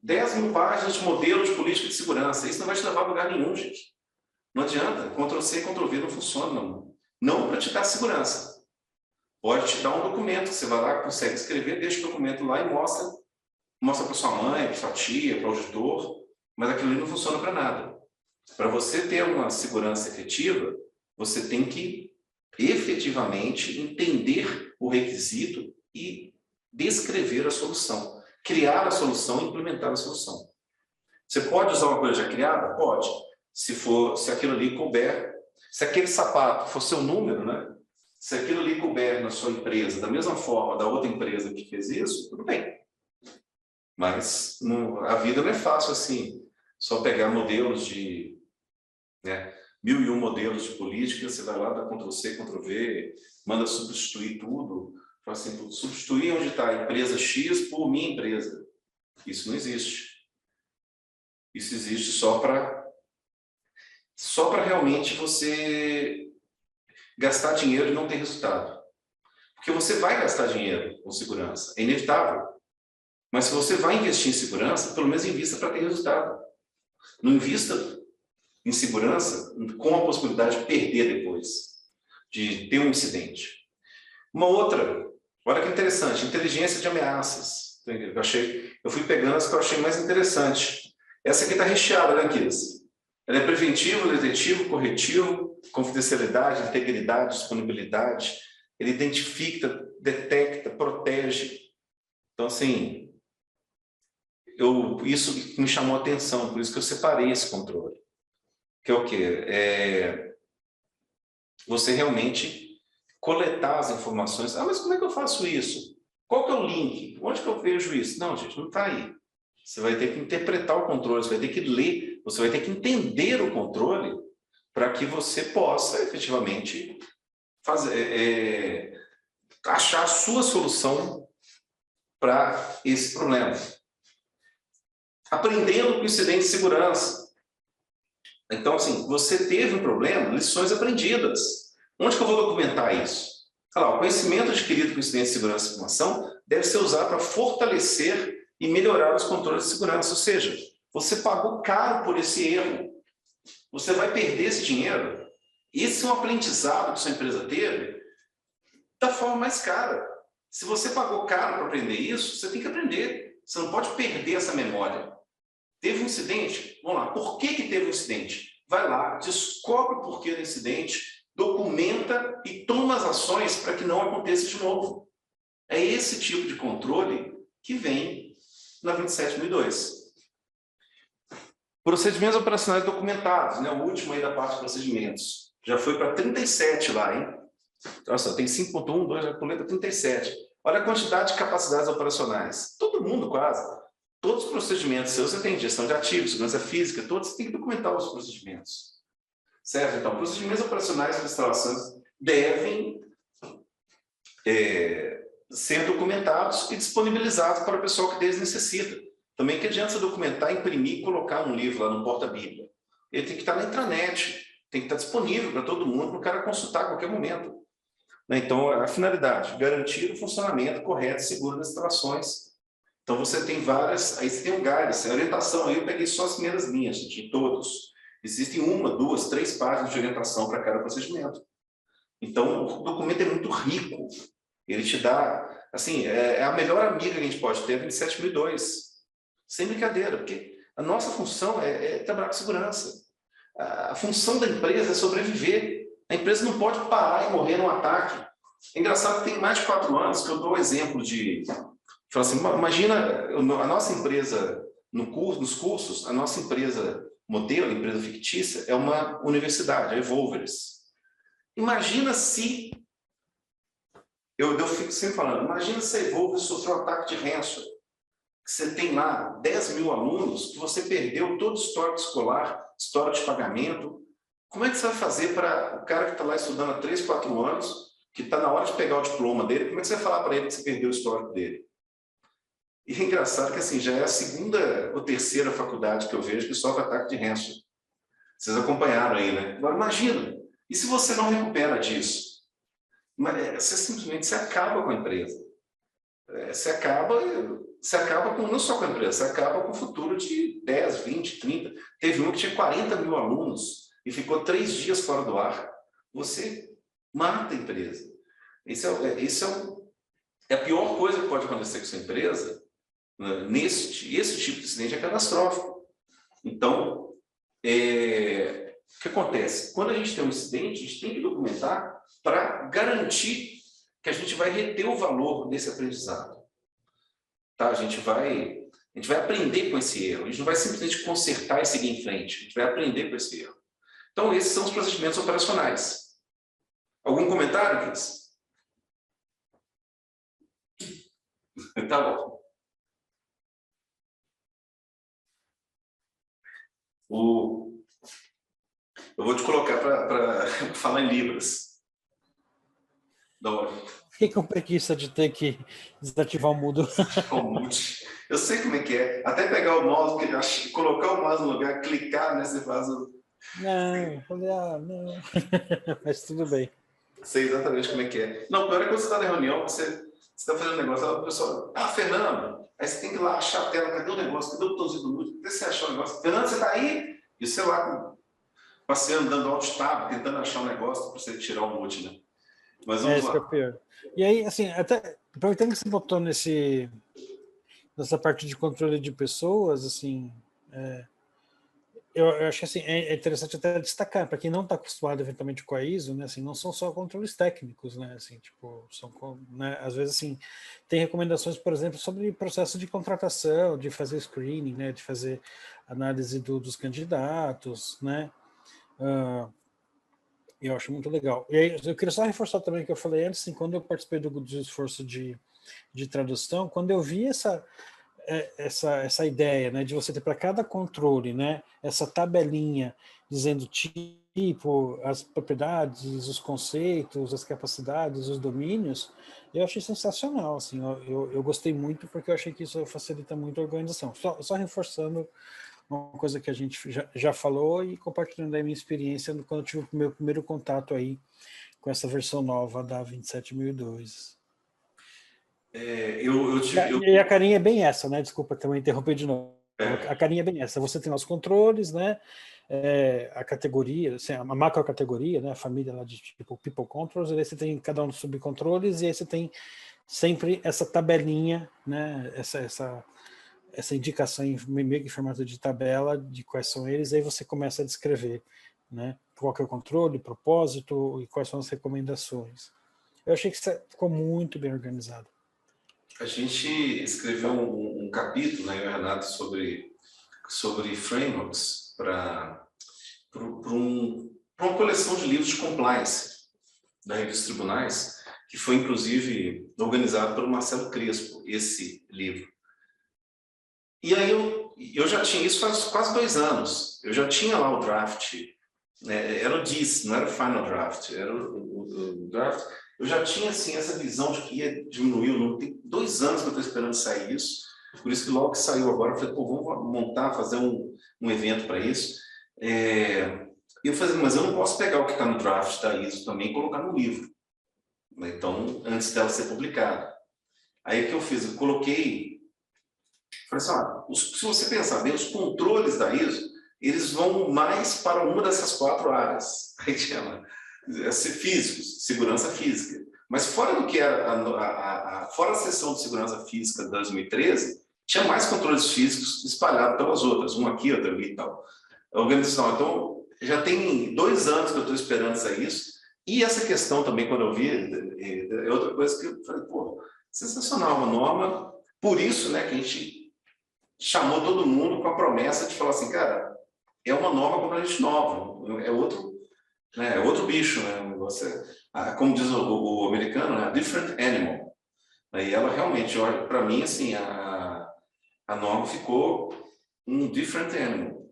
10.000 páginas de modelo de política de segurança. Isso não vai te levar a lugar nenhum, gente. Não adianta. Ctrl+C, Ctrl+V não funciona, não. Não para te dar segurança. Pode te dar um documento. Você vai lá, consegue escrever, deixa o documento lá e mostra para sua mãe, para sua tia, para o auditor. Mas aquilo ali não funciona para nada. Para você ter uma segurança efetiva, você tem que efetivamente entender o requisito e descrever a solução. Criar a solução e implementar a solução. Você pode usar uma coisa já criada? Pode. Se aquilo ali couber, se aquele sapato for seu número, né? Se aquilo ali couber na sua empresa da mesma forma da outra empresa que fez isso, tudo bem. Mas a vida não é fácil assim. Só pegar modelos de... né, 1.001 modelos de política, você vai lá, dá Ctrl+C, Ctrl+V, manda substituir tudo. Fala assim, substituir onde está a empresa X por minha empresa. Isso não existe. Isso existe só para realmente você gastar dinheiro e não ter resultado. Porque você vai gastar dinheiro com segurança, é inevitável. Mas se você vai investir em segurança, pelo menos invista para ter resultado. Não invista em segurança com a possibilidade de perder depois, de ter um incidente. Uma outra, olha que interessante, inteligência de ameaças. Eu fui pegando as que eu achei mais interessante. Essa aqui está recheada, né, Kiss? Ela é preventivo, detetivo, corretivo, confidencialidade, integridade, disponibilidade. Ele identifica, detecta, protege. Então, assim, isso me chamou a atenção, por isso que eu separei esse controle. Que é o quê? Você realmente coletar as informações. Ah, mas como é que eu faço isso? Qual que é o link? Onde que eu vejo isso? Não, gente, não está aí. Você vai ter que interpretar o controle, você vai ter que ler, você vai ter que entender o controle para que você possa efetivamente achar a sua solução para esse problema. Aprendendo com incidente de segurança. Então, assim, você teve um problema, lições aprendidas. Onde que eu vou documentar isso? Olha lá, o conhecimento adquirido com incidente de segurança e informação deve ser usado para fortalecer e melhorar os controles de segurança. Ou seja, você pagou caro por esse erro. Você vai perder esse dinheiro. Esse é um aprendizado que sua empresa teve da forma mais cara. Se você pagou caro para aprender isso, você tem que aprender. Você não pode perder essa memória. Teve um incidente? Vamos lá. Por que teve um incidente? Vai lá, descobre o porquê do incidente, documenta e toma as ações para que não aconteça de novo. É esse tipo de controle que vem na 27002. Procedimentos operacionais documentados, né? O último aí da parte de procedimentos. Já foi para 37 lá, hein? Nossa, tem 5.1, 2, já pulei para 37. Olha a quantidade de capacidades operacionais. Todo mundo quase. Todos os procedimentos seus, você tem gestão de ativos, segurança física, todos você tem que documentar os procedimentos. Certo? Então, procedimentos operacionais de instalações devem ser documentados e disponibilizados para o pessoal que deles necessita. Também que adianta você documentar, imprimir e colocar um livro lá no porta-bíblia. Ele tem que estar na intranet, tem que estar disponível para todo mundo, para o cara consultar a qualquer momento. Então, a finalidade, garantir o funcionamento correto e seguro das instalações. Então, você tem várias, aí você tem um guide, a orientação, aí eu peguei só as primeiras linhas, de todos. Existem 1, 2, 3 páginas de orientação para cada procedimento. Então, o documento é muito rico. Ele te dá, assim, é a melhor amiga que a gente pode ter, a 27002. Sem brincadeira, porque a nossa função é trabalhar com segurança. A função da empresa é sobreviver. A empresa não pode parar e morrer num ataque. É engraçado que tem mais de 4 anos que eu dou o exemplo de... Falo assim, imagina a nossa empresa, nos cursos, a nossa empresa modelo, a empresa fictícia, é uma universidade, a Evolvers. Imagina se... Eu fico sempre falando, imagina se a Evolvers sofreu um ataque de ransomware. Você tem lá 10.000 alunos que você perdeu todo o histórico escolar, histórico de pagamento. Como é que você vai fazer para o cara que está lá estudando há 3, 4 anos, que está na hora de pegar o diploma dele, como é que você vai falar para ele que você perdeu o histórico dele? E é engraçado que assim, já é a segunda ou terceira faculdade que eu vejo que sofre ataque de ransomware. Vocês acompanharam aí, né? Agora imagina, e se você não recupera disso? Você simplesmente se acaba com a empresa. Você acaba com, não só com a empresa, você acaba com o futuro de 10, 20, 30. Teve um que tinha 40 mil alunos e ficou 3 dias fora do ar. Você mata a empresa. É a pior coisa que pode acontecer com sua empresa, né? Esse tipo de acidente é catastrófico. Então, o que acontece? Quando a gente tem um incidente, a gente tem que documentar para garantir que a gente vai reter o valor desse aprendizado. Tá? A gente vai aprender com esse erro. A gente não vai simplesmente consertar e seguir em frente. A gente vai aprender com esse erro. Então, esses são os procedimentos operacionais. Algum comentário, Cris? Tá bom. Eu vou te colocar para falar em libras. Fiquei com preguiça de ter que desativar o mudo. Eu sei como é que é. Até pegar o mouse, colocar o mouse no lugar, clicar, né? Você faz o... Não, eu falei, não. Mas tudo bem. Sei exatamente como é que é. Não, pior é quando você está na reunião, você está fazendo um negócio, a pessoa, Fernando, aí você tem que ir lá achar a tela, cadê o negócio, cadê o botãozinho do mute, cadê você achar o negócio? Fernando, você está aí? E sei lá, passeando, dando alt-tab, tentando achar um negócio para você tirar o mute, né? Mas vamos lá. Isso que é pior. E aí, assim, até aproveitando que você botou nessa parte de controle de pessoas, assim, eu acho que assim, é interessante até destacar, para quem não está acostumado eventualmente com a ISO, né, assim, não são só controles técnicos, né, assim, tipo, né, às vezes, assim, tem recomendações, por exemplo, sobre processo de contratação, de fazer screening, né, de fazer análise dos candidatos, né, eu acho muito legal. E aí, eu queria só reforçar também o que eu falei antes, assim, quando eu participei do esforço de tradução, quando eu vi essa ideia, né, de você ter para cada controle, né, essa tabelinha dizendo tipo, as propriedades, os conceitos, as capacidades, os domínios, eu achei sensacional, assim, eu gostei muito porque eu achei que isso facilita muito a organização. Só reforçando uma coisa que a gente já falou e compartilhando a minha experiência quando eu tive o meu primeiro contato aí com essa versão nova da 27002. E a carinha é bem essa, né? Desculpa também interromper de novo. A carinha é bem essa. Você tem os controles, né? A categoria, assim, a macro categoria, né? A família lá de tipo People Controls, e aí você tem cada um dos subcontroles, e aí você tem sempre essa tabelinha, né? Essa indicação meio que em formato de tabela de quais são eles, aí você começa a descrever, né? Qual que é o controle, propósito e quais são as recomendações. Eu achei que isso ficou muito bem organizado. A gente escreveu um capítulo, né, Renato, sobre frameworks para uma coleção de livros de compliance da revista Tribunais, que foi, inclusive, organizado pelo Marcelo Crespo, esse livro. E aí eu já tinha isso faz quase 2 anos. Eu já tinha lá o draft, né, era o DIS, não era o final draft, era o draft. Eu já tinha assim, essa visão de que ia diminuir o número. Tem 2 anos que eu estou esperando sair isso. Por isso que logo que saiu agora, eu falei, vamos montar, fazer um evento para isso. Eu falei, mas eu não posso pegar o que está no draft da ISO também e colocar no livro. Então, antes dela ser publicada. Aí o que eu fiz? Eu coloquei... Falei assim, se você pensar bem, os controles da ISO, eles vão mais para uma dessas 4 áreas. Aí chama físicos, segurança física. Mas fora do que era fora a seção de segurança física de 2013, tinha mais controles físicos espalhados pelas outras, um aqui, outro ali e tal. A organização, então, já tem 2 anos que eu estou esperando sair isso. E essa questão também, quando eu vi, é outra coisa que eu falei, pô, sensacional, uma norma. Por isso, né, que a gente chamou todo mundo com a promessa de falar assim, cara, é uma norma completamente nova, é outro bicho, né? Como diz o americano, né? Different animal. E ela realmente, para mim, assim, a norma ficou um different animal.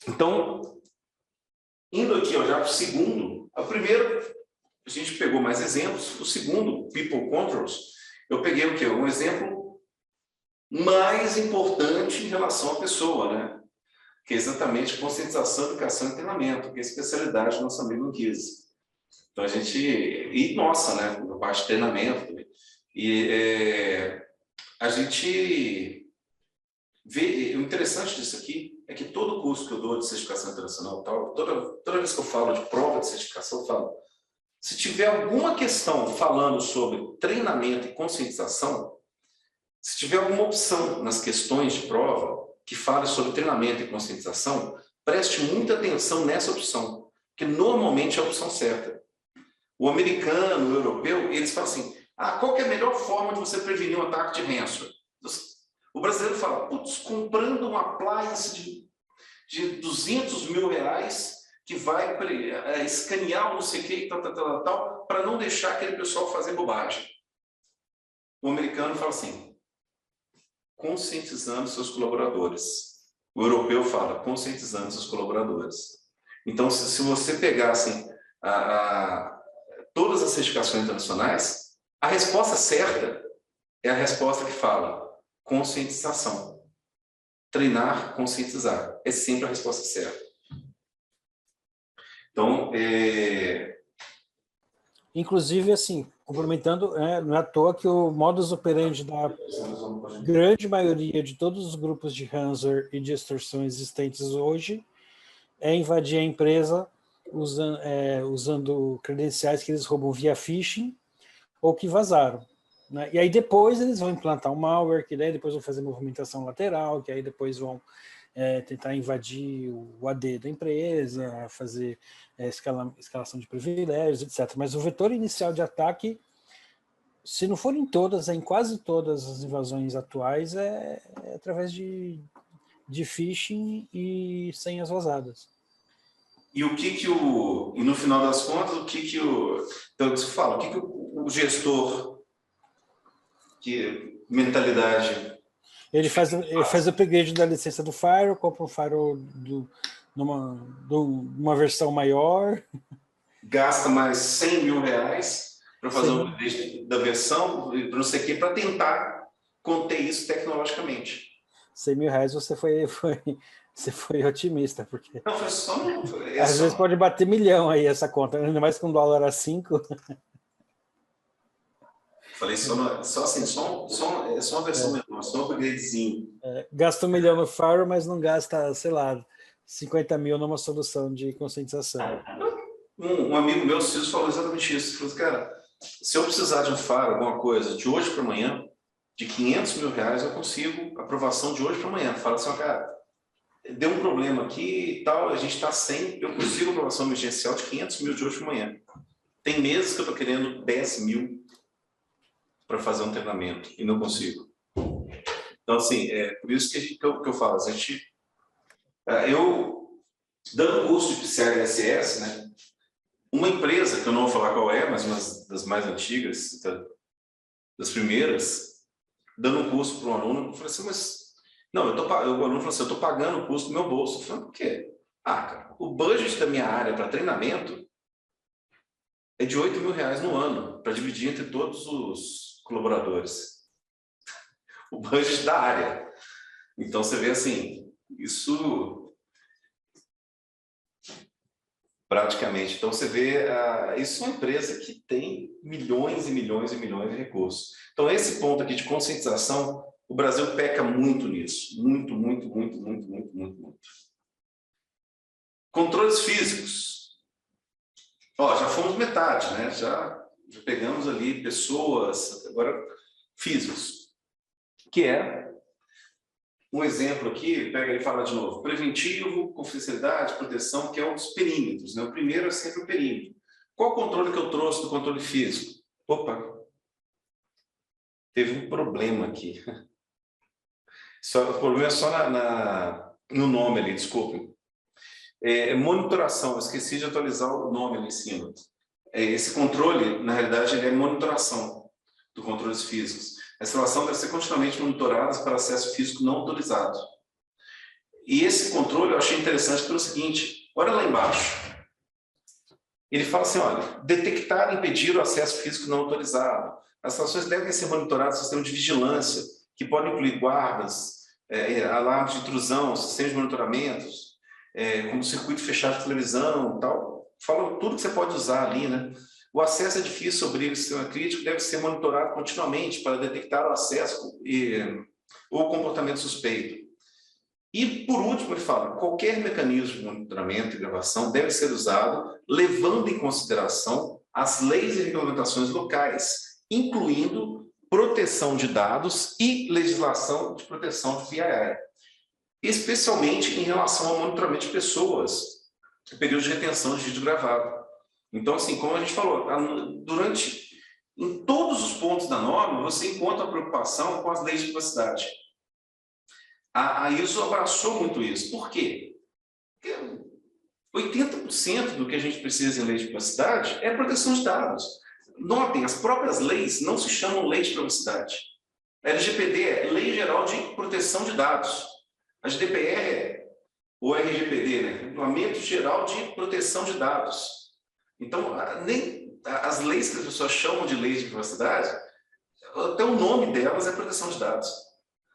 Então, indo aqui já para o segundo, o primeiro, a gente pegou mais exemplos, o segundo, People Controls, eu peguei o quê? Um exemplo mais importante em relação à pessoa, né? Que é exatamente conscientização, educação e treinamento, que é a especialidade do nosso amigo Anquises. Então a gente, e nossa, né, na parte de treinamento também. E a gente vê, o interessante disso aqui é que todo curso que eu dou de certificação internacional, tal, toda vez que eu falo de prova de certificação, eu falo, se tiver alguma questão falando sobre treinamento e conscientização, se tiver alguma opção nas questões de prova que fale sobre treinamento e conscientização, preste muita atenção nessa opção, que normalmente é a opção certa. O americano, o europeu, eles falam assim, qual que é a melhor forma de você prevenir um ataque de ransomware? O brasileiro fala, putz, comprando uma appliance de 200 mil reais que vai escanear não sei o que, tal, para não deixar aquele pessoal fazer bobagem. O americano fala assim, conscientizando seus colaboradores. O europeu fala, conscientizando seus colaboradores. Então, se você pegar assim, todas as certificações internacionais, a resposta certa é a resposta que fala conscientização. Treinar, conscientizar. É sempre a resposta certa. Então, Inclusive, assim, complementando, não é à toa que o modus operandi da grande maioria de todos os grupos de ransomware e de extorsão existentes hoje é invadir a empresa usando credenciais que eles roubam via phishing ou que vazaram. Né? E aí depois eles vão implantar um malware, que daí depois vão fazer movimentação lateral, que aí depois vão tentar invadir o AD da empresa, fazer escalação de privilégios, etc. Mas o vetor inicial de ataque, se não for em todas, em quase todas as invasões atuais, é através de phishing e senhas vazadas. E no final das contas, então você fala, o que o gestor, que mentalidade... Ele faz upgrade da licença do Firewall, compra um Firewall numa versão maior. Gasta mais 100 mil reais para fazer um upgrade da versão, para não sei o quê, para tentar conter isso tecnologicamente. 100 mil reais você foi otimista, porque não, foi só, às vezes pode bater milhão aí essa conta, ainda mais com dólar a 5. Falei só uma versão menor, só um upgradezinho. Gasta 1 milhão no Firewall, mas não gasta, sei lá, 50 mil numa solução de conscientização. Um amigo meu, Ciso, falou exatamente isso. Ele falou, cara, se eu precisar de um Firewall, alguma coisa, de hoje para amanhã, de 500 mil reais, eu consigo aprovação de hoje para amanhã. Fala assim, cara, deu um problema aqui e tal, a gente está sem, eu consigo aprovação emergencial de 500 mil de hoje para amanhã. Tem meses que eu estou querendo 10 mil para fazer um treinamento e não consigo. Então, assim, por isso que eu falo, eu, dando curso de PCI-DSS, né, uma empresa, que eu não vou falar qual é, mas uma das mais antigas, das primeiras, dando um curso para um aluno, eu falei assim, mas... Não, o aluno falou assim, eu estou pagando o custo do meu bolso. Eu falei, por quê? Cara, o budget da minha área para treinamento é de 8 mil reais no ano, para dividir entre todos os colaboradores. O budget da área. Então, você vê assim, isso... Praticamente. Então, você vê, isso é uma empresa que tem milhões e milhões e milhões de recursos. Então, esse ponto aqui de conscientização, o Brasil peca muito nisso. Muito, muito, muito, muito, muito, muito, muito. Controles físicos. Já fomos metade, né? Já pegamos ali pessoas, agora físicos. Que é um exemplo aqui, pega e fala de novo, preventivo, confidencialidade, proteção, que é um dos perímetros, né? O primeiro é sempre o perímetro. Qual o controle que eu trouxe do controle físico? Opa, teve um problema aqui. O problema é só no nome ali, desculpe. Monitoração, eu esqueci de atualizar o nome ali em cima. Esse controle, na realidade, ele é monitoração dos controles físicos. A instalação deve ser continuamente monitorada para acesso físico não autorizado. E esse controle eu achei interessante pelo seguinte, olha lá embaixo. Ele fala assim, olha, detectar e impedir o acesso físico não autorizado. As instalações devem ser monitoradas no sistema de vigilância que podem incluir guardas, alarmes de intrusão, sistemas de monitoramentos, como circuito fechado de televisão, tal. Fala tudo que você pode usar ali, né? O acesso a edifício sobre o sistema crítico deve ser monitorado continuamente para detectar o acesso ou comportamento suspeito. E, por último, ele fala, qualquer mecanismo de monitoramento e gravação deve ser usado levando em consideração as leis e regulamentações locais, incluindo proteção de dados e legislação de proteção de PII, especialmente em relação ao monitoramento de pessoas, período de retenção de vídeo gravado. Então, assim, como a gente falou, em todos os pontos da norma, você encontra a preocupação com as leis de privacidade. A ISO abraçou muito isso. Por quê? Porque 80% do que a gente precisa em lei de privacidade é proteção de dados. Notem, as próprias leis não se chamam lei de privacidade. A LGPD é Lei Geral de Proteção de Dados. A GDPR, ou RGPD, né? Regulamento Geral de Proteção de Dados. Então, nem as leis que as pessoas chamam de leis de privacidade, até o nome delas é proteção de dados.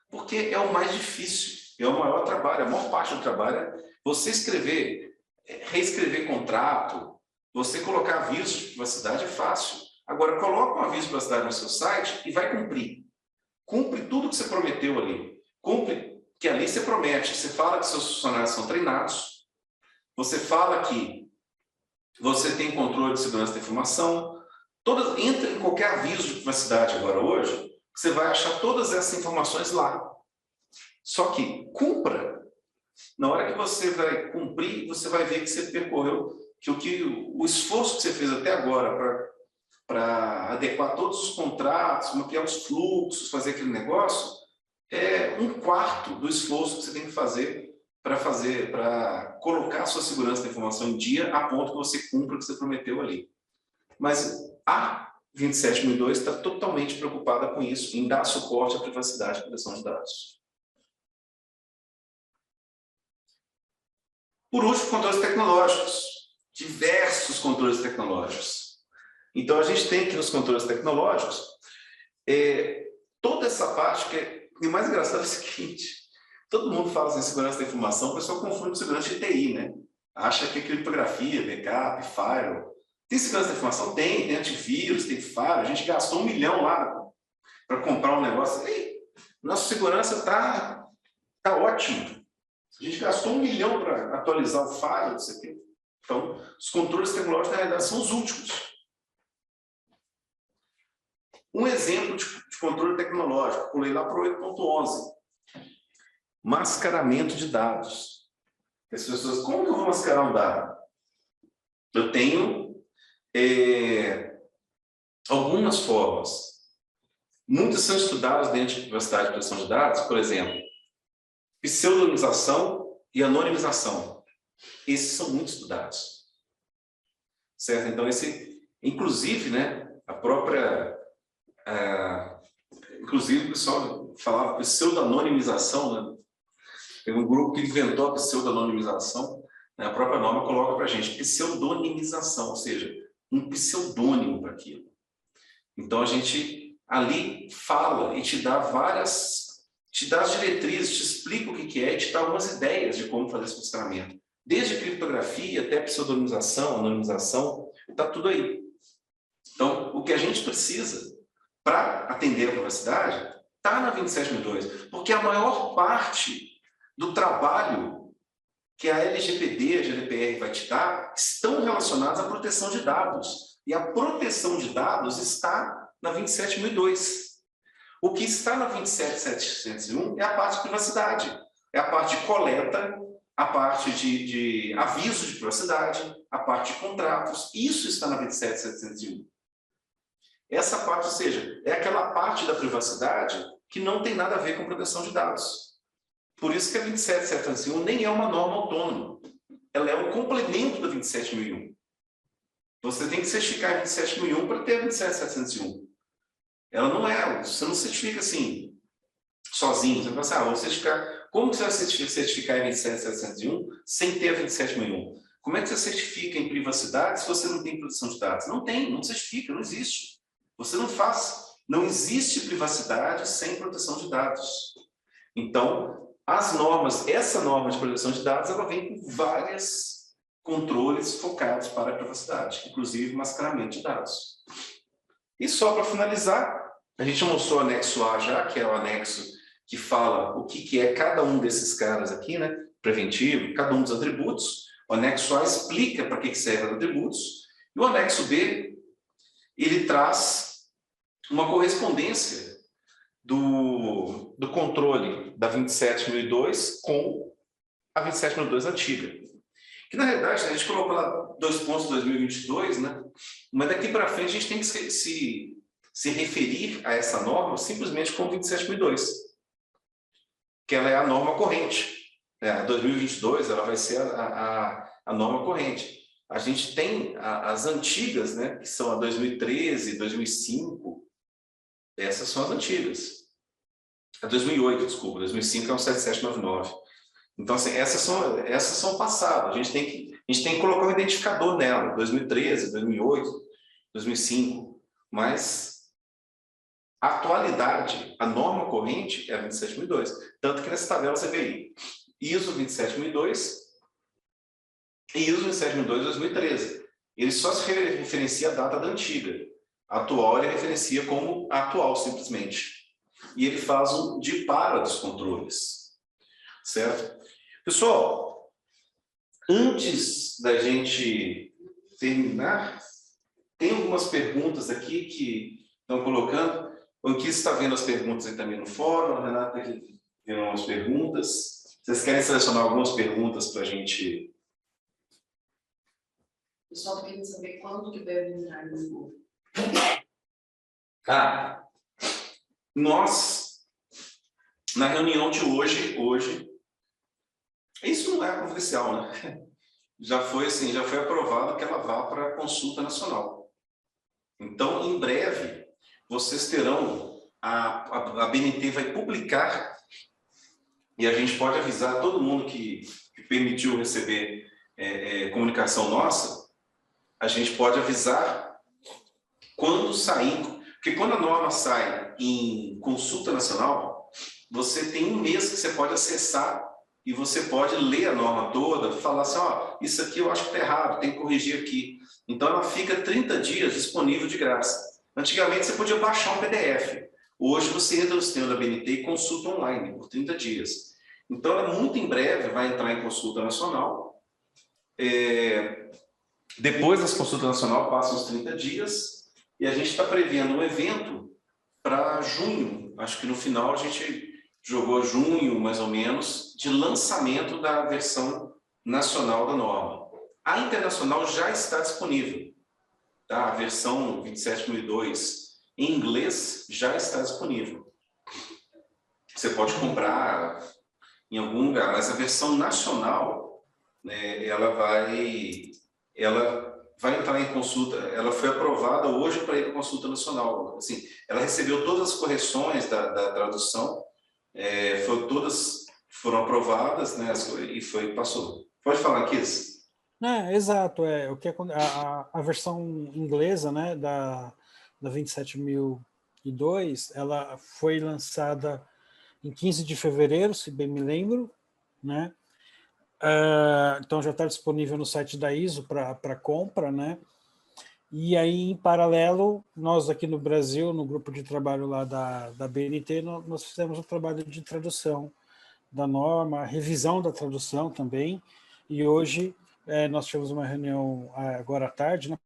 Porque é o mais difícil, é o maior trabalho, a maior parte do trabalho é você escrever, reescrever contrato, você colocar avisos de privacidade é fácil. Agora, coloca um aviso de privacidade no seu site e vai cumprir. Cumpre tudo que você prometeu ali. Cumpre que ali você promete, você fala que seus funcionários são treinados, você fala que você tem controle de segurança da informação, entra em qualquer aviso de privacidade agora hoje, você vai achar todas essas informações lá. Só que cumpra. Na hora que você vai cumprir, você vai ver que você percorreu, que o esforço que você fez até agora para adequar todos os contratos, mapear os fluxos, fazer aquele negócio, é 1/4 do esforço que você tem que fazer para colocar a sua segurança da informação em dia a ponto que você cumpra o que você prometeu ali. Mas a 27002 está totalmente preocupada com isso, em dar suporte à privacidade e proteção de dados. Por último, controles tecnológicos. Diversos controles tecnológicos. Então, a gente tem aqui nos controles tecnológicos toda essa parte que o mais engraçado é o seguinte, todo mundo fala em segurança da informação, o pessoal confunde com segurança de TI, né? Acha que é criptografia, backup, firewall. Tem segurança da informação? Tem antivírus, tem firewall. A gente gastou 1 milhão lá para comprar um negócio. E nossa segurança está ótima. A gente gastou 1 milhão para atualizar o firewall, isso aqui. Então, os controles tecnológicos, na realidade, são os últimos. Um exemplo de controle tecnológico, pulei lá para o 8.11. Mascaramento de dados. As pessoas, como que eu vou mascarar um dado? Eu tenho algumas formas. Muitas são estudadas dentro de privacidade e proteção de dados, por exemplo, pseudonimização e anonimização. Esses são muito estudados. Certo? Então, inclusive, né, a própria... inclusive, o pessoal falava pseudo-anonimização, né? Tem um grupo que inventou a pseudo-anonimização, né? A própria norma coloca para a gente pseudonimização, ou seja, um pseudônimo para aquilo. Então, a gente ali fala e te dá as diretrizes, te explica o que é e te dá algumas ideias de como fazer esse funcionamento. Desde criptografia até pseudonimização, anonimização, está tudo aí. Então, o que a gente precisa para atender a privacidade está na 27002, porque a maior parte do trabalho que a LGPD, a GDPR vai te dar, estão relacionados à proteção de dados. E a proteção de dados está na 27002. O que está na 27701 é a parte de privacidade, é a parte de coleta, a parte de aviso de privacidade, a parte de contratos. Isso está na 27701. Essa parte, ou seja, é aquela parte da privacidade que não tem nada a ver com proteção de dados. Por isso que a 27701 nem é uma norma autônoma. Ela é um complemento da 27001. Você tem que certificar a 27001 para ter a 27701. Ela não é, você não certifica assim, sozinho. Você fala assim, vou certificar. Como que você vai certificar a 27701 sem ter a 27001? Como é que você certifica em privacidade se você não tem proteção de dados? Não tem, não certifica, não existe. Você não faz Não existe privacidade sem proteção de dados. Então, as normas, essa norma de proteção de dados, ela vem com vários controles focados para a privacidade, inclusive mascaramento de dados. E só para finalizar, a gente mostrou o anexo A já, que é o anexo que fala o que é cada um desses caras aqui, né? Preventivo, cada um dos atributos. O anexo A explica para que servem os atributos. E o anexo B, ele traz uma correspondência do controle da 27002 com a 27002 antiga. Que, na realidade, a gente colocou lá 2 pontos 2022, né? Mas daqui para frente a gente tem que se referir a essa norma simplesmente como 27002, que ela é a norma corrente. A 2022 ela vai ser a norma corrente. A gente tem as antigas, né? Que são a 2013, 2005, essas são as antigas. A 2008, desculpa, 2005 é um 7799. Então, assim, essas são passadas. A gente tem que colocar um identificador nela, 2013, 2008, 2005. Mas a atualidade, a norma corrente é a 27002. Tanto que nessa tabela você vê aí ISO 27002 e ISO 27002 2013. Ele só se referencia à data da antiga. A atual ele referencia como atual, simplesmente. E ele faz um de para dos controles. Certo? Pessoal, antes da gente terminar, tem algumas perguntas aqui que estão colocando. O Anquiles está vendo as perguntas aí também no fórum, a Renata está vendo algumas perguntas. Vocês querem selecionar algumas perguntas para a gente? O pessoal está querendo saber quando que deve entrar no Google. Nós, na reunião de hoje, isso não é confidencial, né? Já foi aprovado que ela vá para a consulta nacional. Então, em breve, vocês terão, a BNT vai publicar, e a gente pode avisar todo mundo que permitiu receber comunicação nossa, a gente pode avisar quando sair, porque quando a norma sai em consulta nacional, você tem um mês que você pode acessar e você pode ler a norma toda, falar assim, ó, isso aqui eu acho que está errado, tem que corrigir aqui. Então ela fica 30 dias disponível de graça. Antigamente você podia baixar um PDF. Hoje você entra no sistema da BNT e consulta online por 30 dias. Então ela muito em breve vai entrar em consulta nacional. Depois das consultas nacional passam os 30 dias e a gente está prevendo um evento para junho. Acho que no final a gente jogou junho, mais ou menos, de lançamento da versão nacional da norma. A internacional já está disponível. Tá? A versão 27002 em inglês já está disponível. Você pode comprar em algum lugar, mas a versão nacional, né, ela vai entrar em consulta, ela foi aprovada hoje para ir para consulta nacional. Assim, ela recebeu todas as correções da tradução, todas foram aprovadas, né, e passou. Pode falar, Kiss? Exato, o que a versão inglesa, né, da 27002, ela foi lançada em 15 de fevereiro, se bem me lembro, né? Então já está disponível no site da ISO para compra, né? E aí, em paralelo, nós aqui no Brasil, no grupo de trabalho lá da BNT, nós fizemos um trabalho de tradução da norma, revisão da tradução também, e hoje nós tivemos uma reunião agora à tarde, né?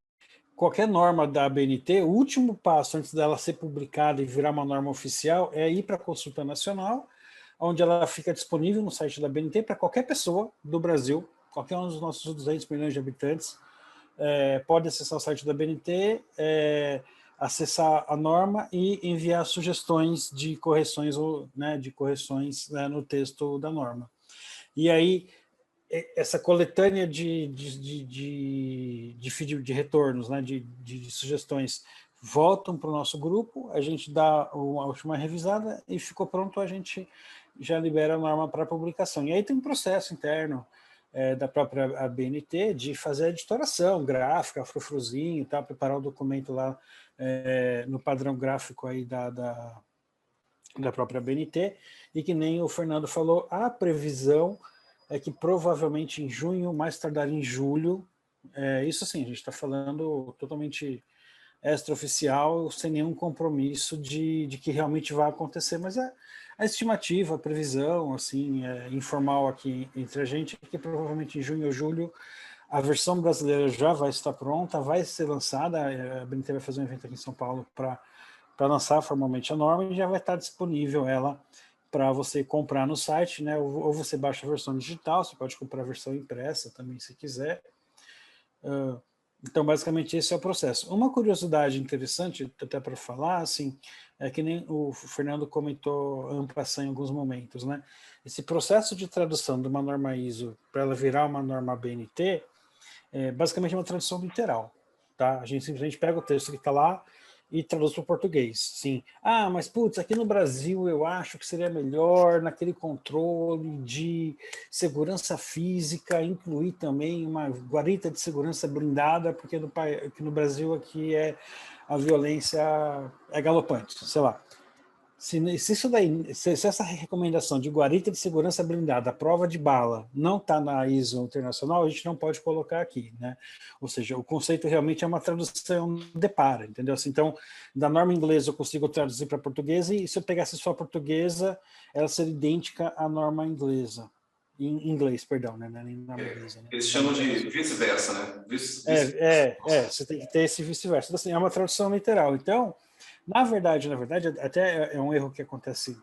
Qualquer norma da BNT, o último passo antes dela ser publicada e virar uma norma oficial é ir para a consulta nacional, onde ela fica disponível no site da BNT para qualquer pessoa do Brasil, qualquer um dos nossos 200 milhões de habitantes, pode acessar o site da BNT, acessar a norma e enviar sugestões de correções, no texto da norma. E aí, essa coletânea de retornos, né, de sugestões, voltam para o nosso grupo, a gente dá uma última revisada e ficou pronto, a gente já libera a norma para publicação. E aí tem um processo interno da própria ABNT de fazer a editoração gráfica, frufruzinho, tá? Preparar o documento lá no padrão gráfico aí da própria ABNT, e que nem o Fernando falou, a previsão é que provavelmente em junho, mais tardar em julho, isso assim, a gente está falando totalmente extraoficial, sem nenhum compromisso de que realmente vai acontecer, mas a estimativa, a previsão, assim, informal aqui entre a gente, é que provavelmente em junho ou julho a versão brasileira já vai estar pronta, vai ser lançada, a BNT vai fazer um evento aqui em São Paulo para lançar formalmente a norma, e já vai estar disponível ela para você comprar no site, né? Ou você baixa a versão digital, você pode comprar a versão impressa também, se quiser. Então, basicamente, esse é o processo. Uma curiosidade interessante, até para falar, assim, é que nem o Fernando comentou en passant em alguns momentos, né? Esse processo de tradução de uma norma ISO para ela virar uma norma BNT, basicamente é uma tradução literal, tá? A gente simplesmente pega o texto que está lá e traduz para o português. Sim. Ah, mas putz, aqui no Brasil eu acho que seria melhor naquele controle de segurança física incluir também uma guarita de segurança blindada, porque aqui no Brasil aqui a violência é galopante, sei lá. Se isso daí, se essa recomendação de guarita de segurança blindada, a prova de bala, não está na ISO internacional, a gente não pode colocar aqui, né? Ou seja, o conceito realmente é uma tradução de para, entendeu? Então, da norma inglesa eu consigo traduzir para português, e se eu pegasse só a portuguesa, ela seria idêntica à norma inglesa. Em inglês, perdão, né? Não é nem norma inglesa, né? Eles chamam de vice-versa, né? Você tem que ter esse vice-versa. Então, assim, é uma tradução literal. Então, na verdade, até é um erro que acontece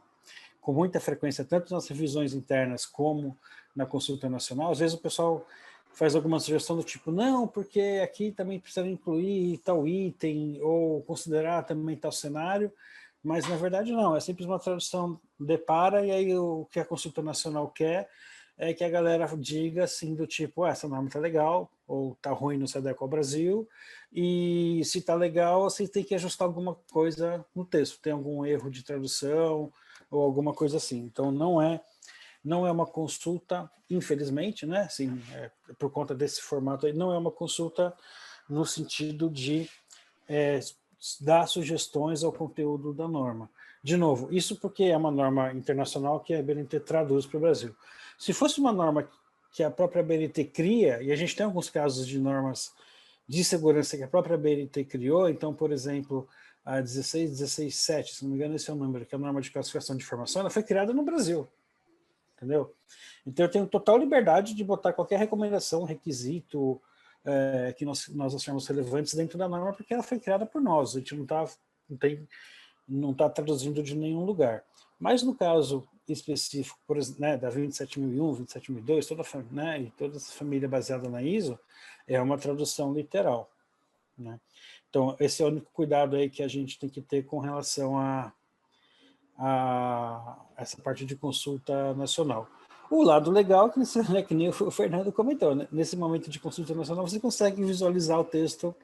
com muita frequência, tanto nas revisões internas como na consulta nacional. Às vezes o pessoal faz alguma sugestão do tipo, não, porque aqui também precisa incluir tal item, ou considerar também tal cenário, mas na verdade não, é simples uma tradução de para, e aí o que a consulta nacional quer é que a galera diga assim do tipo, essa norma está legal, ou está ruim, não se adequa ao Brasil, e se está legal, você tem que ajustar alguma coisa no texto, tem algum erro de tradução, ou alguma coisa assim. Então não é uma consulta, infelizmente, né? Assim, por conta desse formato aí, não é uma consulta no sentido de dar sugestões ao conteúdo da norma. De novo, isso porque é uma norma internacional que a BNT traduz para o Brasil. Se fosse uma norma que a própria BNT cria, e a gente tem alguns casos de normas de segurança que a própria BNT criou, então, por exemplo, a 16167, se não me engano esse é o número, que é a norma de classificação de informação, ela foi criada no Brasil, entendeu? Então eu tenho total liberdade de botar qualquer recomendação, requisito que nós achamos relevantes dentro da norma, porque ela foi criada por nós, a gente não está traduzindo de nenhum lugar. Mas no caso específico, por exemplo, né, da 27001, 27002, né, e toda essa família baseada na ISO, é uma tradução literal, né? Então, esse é o único cuidado aí que a gente tem que ter com relação a essa parte de consulta nacional. O lado legal, que nem o Fernando comentou, né? Nesse momento de consulta nacional, você consegue visualizar o texto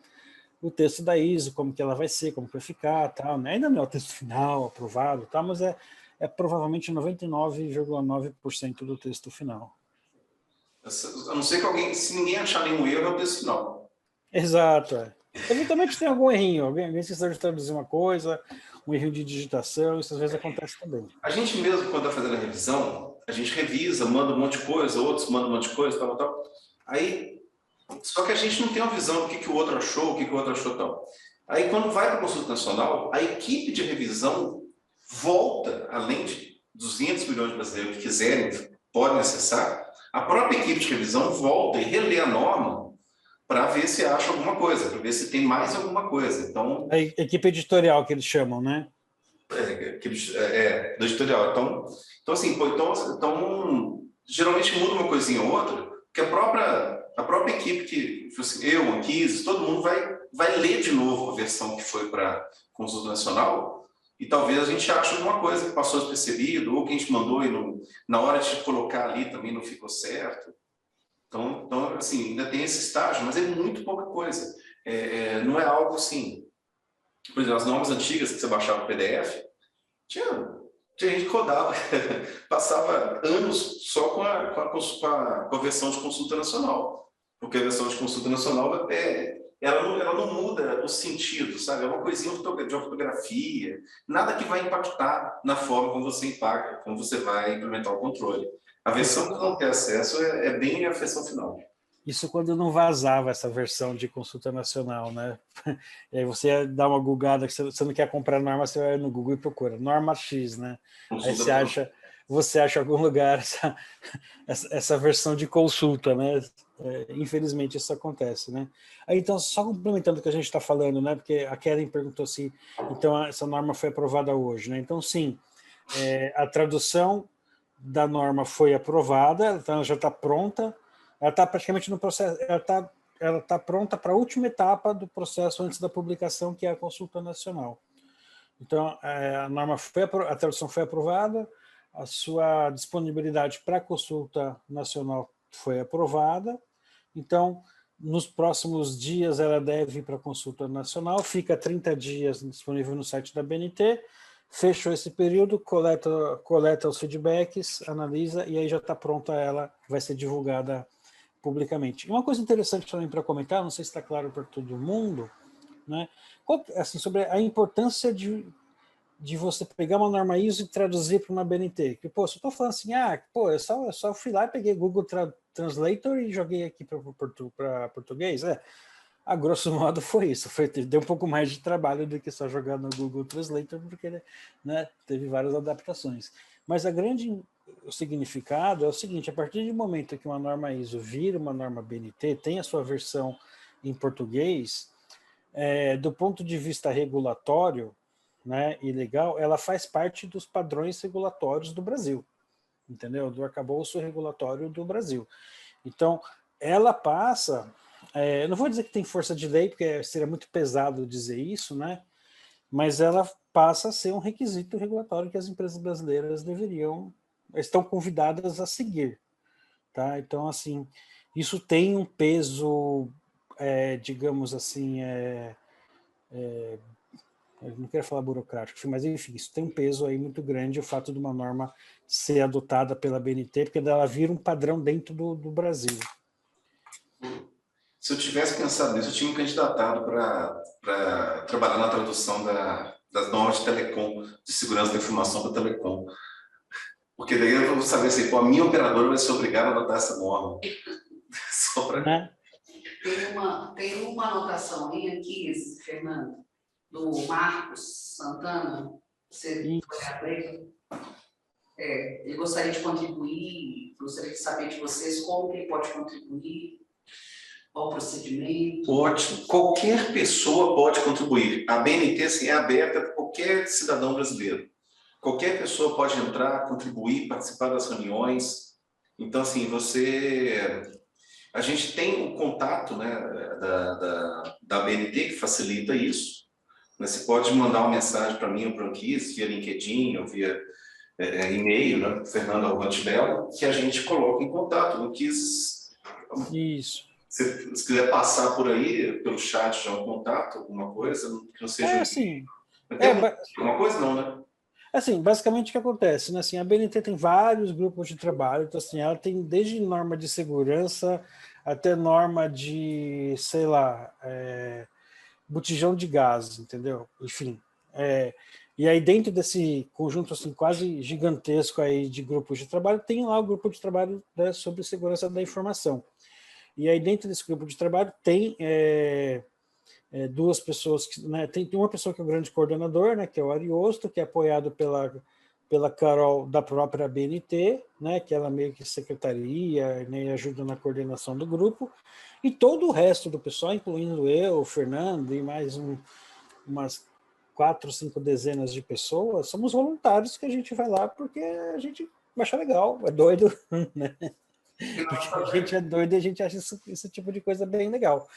da ISO, como que ela vai ser, como que vai ficar, tal, né? Ainda não é o texto final, aprovado, tal, mas é provavelmente 99,9% do texto final. A não ser que se ninguém achar nenhum erro, é o texto final. Exato, Eventualmente tem algum errinho, alguém esqueceu de traduzir uma coisa, um erro de digitação, isso às vezes acontece também. A gente mesmo, quando está fazendo a revisão, a gente revisa, manda um monte de coisa, outros mandam um monte de coisa, tal. Aí, só que a gente não tem uma visão do que o outro achou, o que o outro achou, tal. Aí, quando vai para a consulta nacional, a equipe de revisão volta, além de 200 milhões de brasileiros que quiserem, podem acessar, a própria equipe de revisão volta e relê a norma para ver se acha alguma coisa, para ver se tem mais alguma coisa. Então, a equipe editorial que eles chamam, né? Do editorial. Então assim, geralmente muda uma coisinha ou outra, porque a própria equipe que assim, eu, Anquises, todo mundo vai ler de novo a versão que foi para consulta nacional, e talvez a gente ache alguma coisa que passou despercebido, ou que a gente mandou e na hora de colocar ali também não ficou certo. Então, assim, ainda tem esse estágio, mas é muito pouca coisa. Não é algo assim... Por exemplo, as normas antigas que você baixava o PDF, tinha Tinha gente que rodava, passava anos só com a versão de consulta nacional, porque a versão de consulta nacional ela não muda o sentido, sabe? É uma coisinha de ortografia, nada que vai impactar na forma como você impacta, como você vai implementar o controle. A versão que não tem acesso é bem a versão final. Isso quando não vazava essa versão de consulta nacional, né? E aí você dá uma googada, que você não quer comprar norma, você vai no Google e procura norma X, né? Aí você acha em algum lugar essa versão de consulta, né? Infelizmente isso acontece, né? Aí, então, só complementando o que a gente está falando, né? Porque a Karen perguntou se então essa norma foi aprovada hoje, né? Então, sim, a tradução da norma foi aprovada, então ela já está pronta, ela está praticamente no processo, ela tá pronta para a última etapa do processo antes da publicação, que é a consulta nacional. Então, a tradução foi aprovada, a sua disponibilidade para consulta nacional foi aprovada, então, nos próximos dias ela deve ir para a consulta nacional, fica 30 dias disponível no site da BNT, fechou esse período, coleta os feedbacks, analisa, e aí já está pronta ela, vai ser divulgada publicamente. Uma coisa interessante também para comentar, não sei se está claro para todo mundo, né? Assim, sobre a importância de você pegar uma norma ISO e traduzir para uma BNT. Que, pô, se eu estou falando assim, eu só fui lá, peguei Google Translator e joguei aqui para português. A grosso modo foi isso. Deu um pouco mais de trabalho do que só jogar no Google Translator, porque, né, teve várias adaptações. Mas o significado é o seguinte: a partir do momento que uma norma ISO vira uma norma BNT, tem a sua versão em português, do ponto de vista regulatório, né, e legal, ela faz parte dos padrões regulatórios do Brasil, entendeu? Do arcabouço regulatório do Brasil. Então, ela passa, não vou dizer que tem força de lei, porque seria muito pesado dizer isso, né? Mas ela passa a ser um requisito regulatório que as empresas brasileiras estão convidadas a seguir, tá? Então, assim, isso tem um peso, digamos assim, eu não quero falar burocrático, mas enfim, isso tem um peso aí muito grande, o fato de uma norma ser adotada pela BNT, porque ela vira um padrão dentro do Brasil. Se eu tivesse pensado nisso, eu tinha me candidatado para trabalhar na tradução das normas de telecom, de segurança da informação para telecom. Porque daí eu vou saber assim, pô, a minha operadora vai ser obrigada a adotar essa norma. Só para... Né? Tem uma anotação aí aqui, Fernando, do Marcos Santana, você foi abrir. Ele gostaria de contribuir, gostaria de saber de vocês como que ele pode contribuir, qual o procedimento. Ótimo, qualquer pessoa pode contribuir. A BNT assim, é aberta para qualquer cidadão brasileiro. Qualquer pessoa pode entrar, contribuir, participar das reuniões. Então, assim, a gente tem o contato, né, da BNT, que facilita isso. Você pode mandar uma mensagem para mim ou para o Kiss, via LinkedIn ou via e-mail, né, Fernando Alvantibello, que a gente coloca em contato. O Kiss... Isso. Se quiser passar por aí, pelo chat, já um contato, alguma coisa, que não seja... Assim... Uma coisa não, né? Assim, basicamente o que acontece, né? Assim, a BNT tem vários grupos de trabalho, então assim, ela tem desde norma de segurança até norma de, sei lá, botijão de gás, entendeu? Enfim, e aí dentro desse conjunto assim quase gigantesco aí de grupos de trabalho, tem lá o grupo de trabalho, né, sobre segurança da informação. E aí dentro desse grupo de trabalho tem duas pessoas, né, tem uma pessoa que é o grande coordenador, né, que é o Ariosto, que é apoiado pela Carol da própria BNT, né, que ela meio que secretaria, né, e ajuda na coordenação do grupo, e todo o resto do pessoal, incluindo eu, o Fernando e mais umas 4, 5 dezenas de pessoas, somos voluntários que a gente vai lá porque a gente acha legal, é doido, né? Porque a gente é doido e a gente acha esse tipo de coisa bem legal.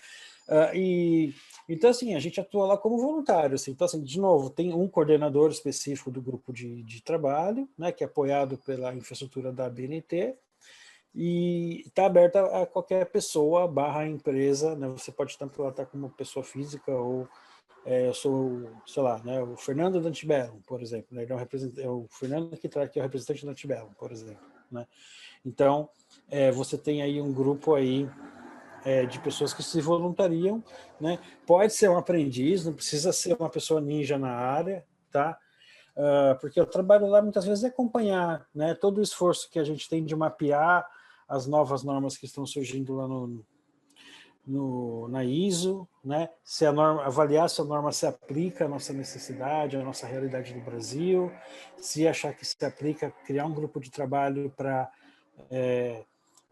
Então, assim, a gente atua lá como voluntário. Assim. Então, assim, de novo, tem um coordenador específico do grupo de trabalho, né, que é apoiado pela infraestrutura da BNT, e está aberta a qualquer pessoa / empresa, né, você pode tanto lá estar como pessoa física ou eu sou, sei lá, né, o Fernando da Antebellum, por exemplo, né, ele é o Fernando que é o representante da Antebellum, por exemplo, né? Então, você tem aí um grupo aí de pessoas que se voluntariam, né? Pode ser um aprendiz, não precisa ser uma pessoa ninja na área, tá? Porque o trabalho lá muitas vezes é acompanhar, né, todo o esforço que a gente tem de mapear as novas normas que estão surgindo lá na ISO, né, se a norma, avaliar se a norma se aplica à nossa necessidade, à nossa realidade do Brasil, se achar que se aplica, criar um grupo de trabalho para...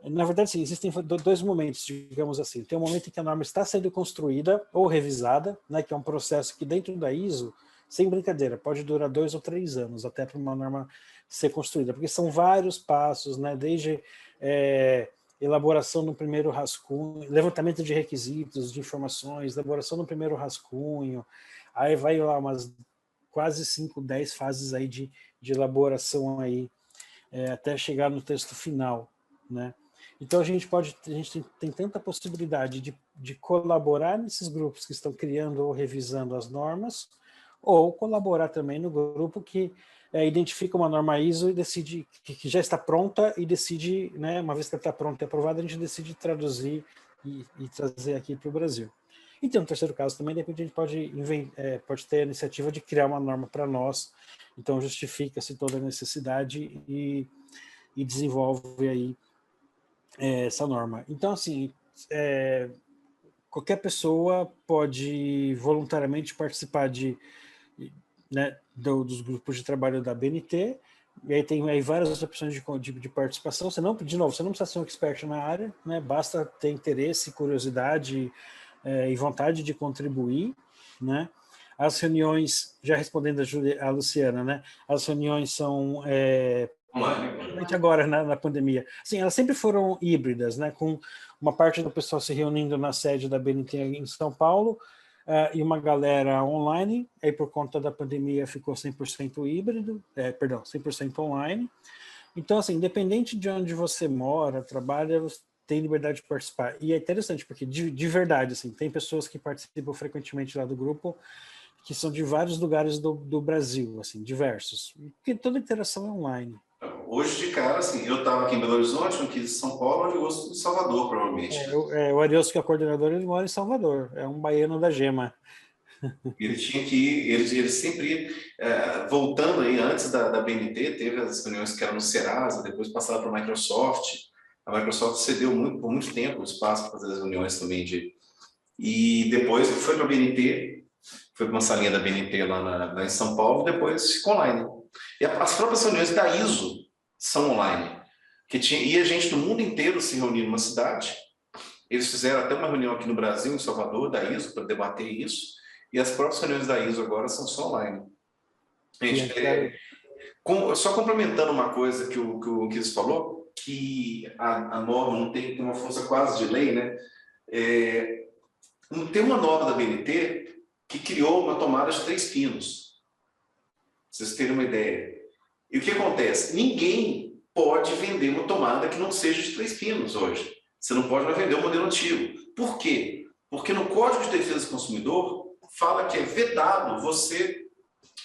na verdade, sim, existem dois momentos, digamos assim. Tem um momento em que a norma está sendo construída ou revisada, né, que é um processo que dentro da ISO, sem brincadeira, pode durar 2 ou 3 anos até para uma norma ser construída, porque são vários passos, né, desde elaboração no primeiro rascunho, levantamento de requisitos, de informações, elaboração no primeiro rascunho, aí vai lá umas quase 5, 10 fases aí de elaboração aí, até chegar no texto final, né? Então a gente tem tanta possibilidade de colaborar nesses grupos que estão criando ou revisando as normas, ou colaborar também no grupo que identifica uma norma ISO e decide que já está pronta e decide, né, uma vez que ela está pronta e aprovada, a gente decide traduzir e trazer aqui para o Brasil. E tem um terceiro caso também, de repente a gente pode ter a iniciativa de criar uma norma para nós, então justifica-se toda a necessidade e desenvolve aí essa norma. Então, assim, qualquer pessoa pode voluntariamente participar né, dos grupos de trabalho da BNT, e aí tem aí várias opções de participação. Você não, de novo, você não precisa ser um expert na área, né, basta ter interesse, curiosidade e vontade de contribuir, né? As reuniões, já respondendo a Luciana, né, as reuniões são principalmente agora na pandemia. Assim, elas sempre foram híbridas, né, com uma parte do pessoal se reunindo na sede da BNT em São Paulo, e uma galera online, aí por conta da pandemia ficou 100% híbrido, 100% online. Então, assim, independente de onde você mora, trabalha, você tem liberdade de participar. E é interessante, porque de verdade, assim, tem pessoas que participam frequentemente lá do grupo, que são de vários lugares do Brasil, assim, diversos. Porque toda interação é online. Hoje, de cara, assim, eu estava aqui em Belo Horizonte, não quis em São Paulo, eu gosto de Salvador, provavelmente. O Ariosto, que é o coordenador, ele mora em Salvador, é um baiano da gema. Ele tinha que ir, ele sempre, voltando aí, antes da BNT, teve as reuniões que eram no Serasa, depois passaram para a Microsoft. A Microsoft cedeu por muito tempo o espaço para fazer as reuniões também e depois foi para a BNT, foi para uma salinha da BNT lá em São Paulo, depois ficou online. E as próprias reuniões da ISO são online, ia gente do mundo inteiro se reunir numa cidade. Eles fizeram até uma reunião aqui no Brasil, em Salvador, da ISO, para debater isso, e as próprias reuniões da ISO agora são só online. Gente, só complementando uma coisa que o Kiss falou, que a norma não tem uma força quase de lei, né? Tem uma norma da BNT que criou uma tomada de 3 pinos. Pra vocês terem uma ideia. E o que acontece? Ninguém pode vender uma tomada que não seja de 3 pinos hoje. Você não pode mais vender o modelo antigo. Por quê? Porque no Código de Defesa do Consumidor fala que é vedado você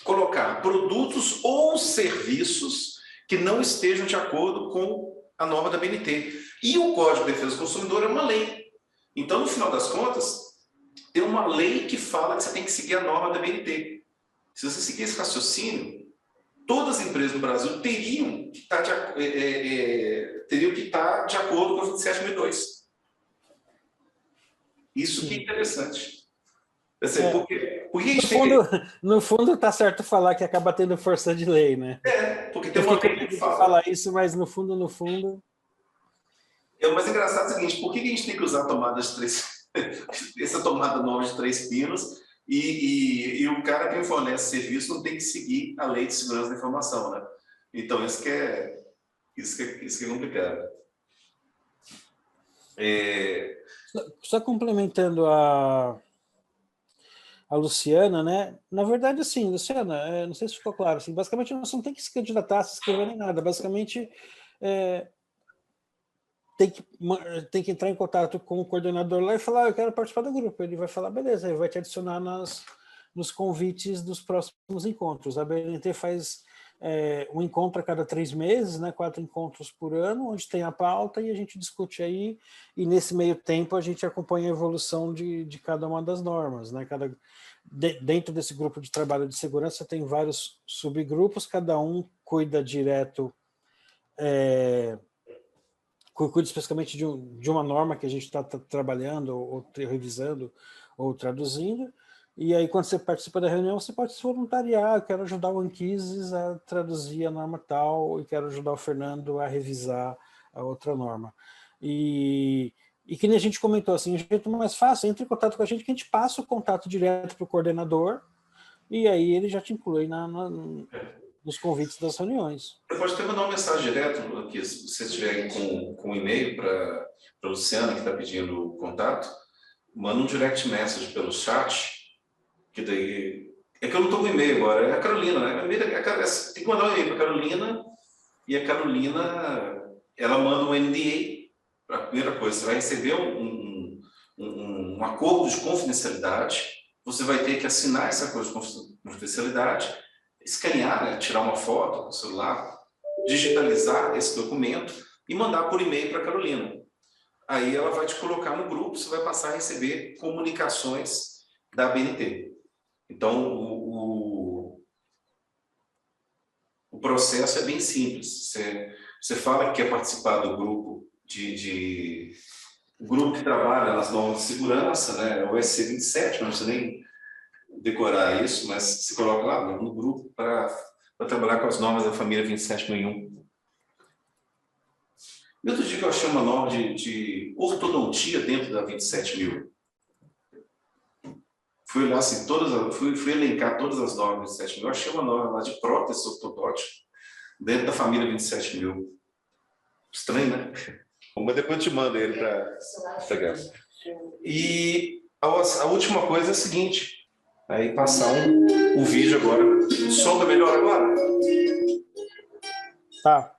colocar produtos ou serviços que não estejam de acordo com a norma da BNT. E o Código de Defesa do Consumidor é uma lei. Então, no final das contas, tem uma lei que fala que você tem que seguir a norma da BNT. Se você seguir esse raciocínio, todas as empresas no Brasil teriam que estar de acordo com a 27002. Isso que é interessante. No fundo, está certo falar que acaba tendo força de lei, né? Porque tem uma lei que fala. Falar isso, mas no fundo... O mais engraçado é o seguinte, por que a gente tem que usar tomadas essa tomada nova de 3 pinos e o cara que fornece serviço não tem que seguir a lei de segurança da informação, né? Então, isso que é complicado. Só complementando a Luciana, né? Na verdade, assim, Luciana, não sei se ficou claro, assim, basicamente você não tem que se candidatar, se inscrever nem nada, basicamente tem que entrar em contato com o coordenador lá e falar, eu quero participar do grupo. Ele vai falar, beleza, ele vai te adicionar nos convites dos próximos encontros. A BNT faz um encontro a cada 3 meses, né, 4 encontros por ano, onde tem a pauta e a gente discute aí, e nesse meio tempo a gente acompanha a evolução de cada uma das normas, né, dentro desse grupo de trabalho de segurança tem vários subgrupos, cada um cuida direto, cuida especificamente de uma norma que a gente está trabalhando, ou revisando, ou traduzindo, e aí quando você participa da reunião, você pode se voluntariar, eu quero ajudar o Anquises a traduzir a norma tal, e quero ajudar o Fernando a revisar a outra norma. E que nem a gente comentou, assim, o jeito mais fácil, entre em contato com a gente, que a gente passa o contato direto para o coordenador, e aí ele já te inclui nos convites das reuniões. Você pode até mandar uma mensagem direto, aqui, se você estiver com um e-mail para a Luciana, que está pedindo o contato, manda um direct message pelo chat, que daí... É que eu não estou com e-mail agora, é a Carolina, né? Tem que mandar um e-mail para a Carolina, e a Carolina, ela manda um NDA, a primeira coisa, você vai receber um acordo de confidencialidade, você vai ter que assinar esse acordo de confidencialidade, escanear, né, tirar uma foto com o celular, digitalizar esse documento e mandar por e-mail para a Carolina. Aí ela vai te colocar no grupo, você vai passar a receber comunicações da BNT. Então, o processo é bem simples. Você fala que quer participar do grupo o grupo que trabalha nas normas de segurança, né, o SC27, não precisa nem decorar isso, mas se coloca lá no grupo para trabalhar com as normas da família 27001. E outro dia que eu achei uma norma de ortodontia dentro da 27000. Fui olhar assim, fui elencar todas as normas da 27000, eu achei uma norma lá de prótese ortodôntica dentro da família 27000. Estranho, né? Mas depois eu te mando ele para pegar. E a última coisa é a seguinte, aí passar o vídeo agora. O som tá melhor agora? Tá.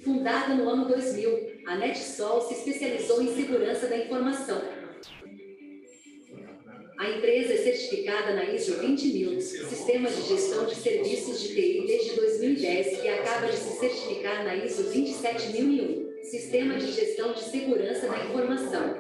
Fundada no ano 2000, a NetSol se especializou em segurança da informação. A empresa é certificada na ISO 20000, Sistema de Gestão de Serviços de TI desde 2010 e acaba de se certificar na ISO 27001, Sistema de Gestão de Segurança da Informação.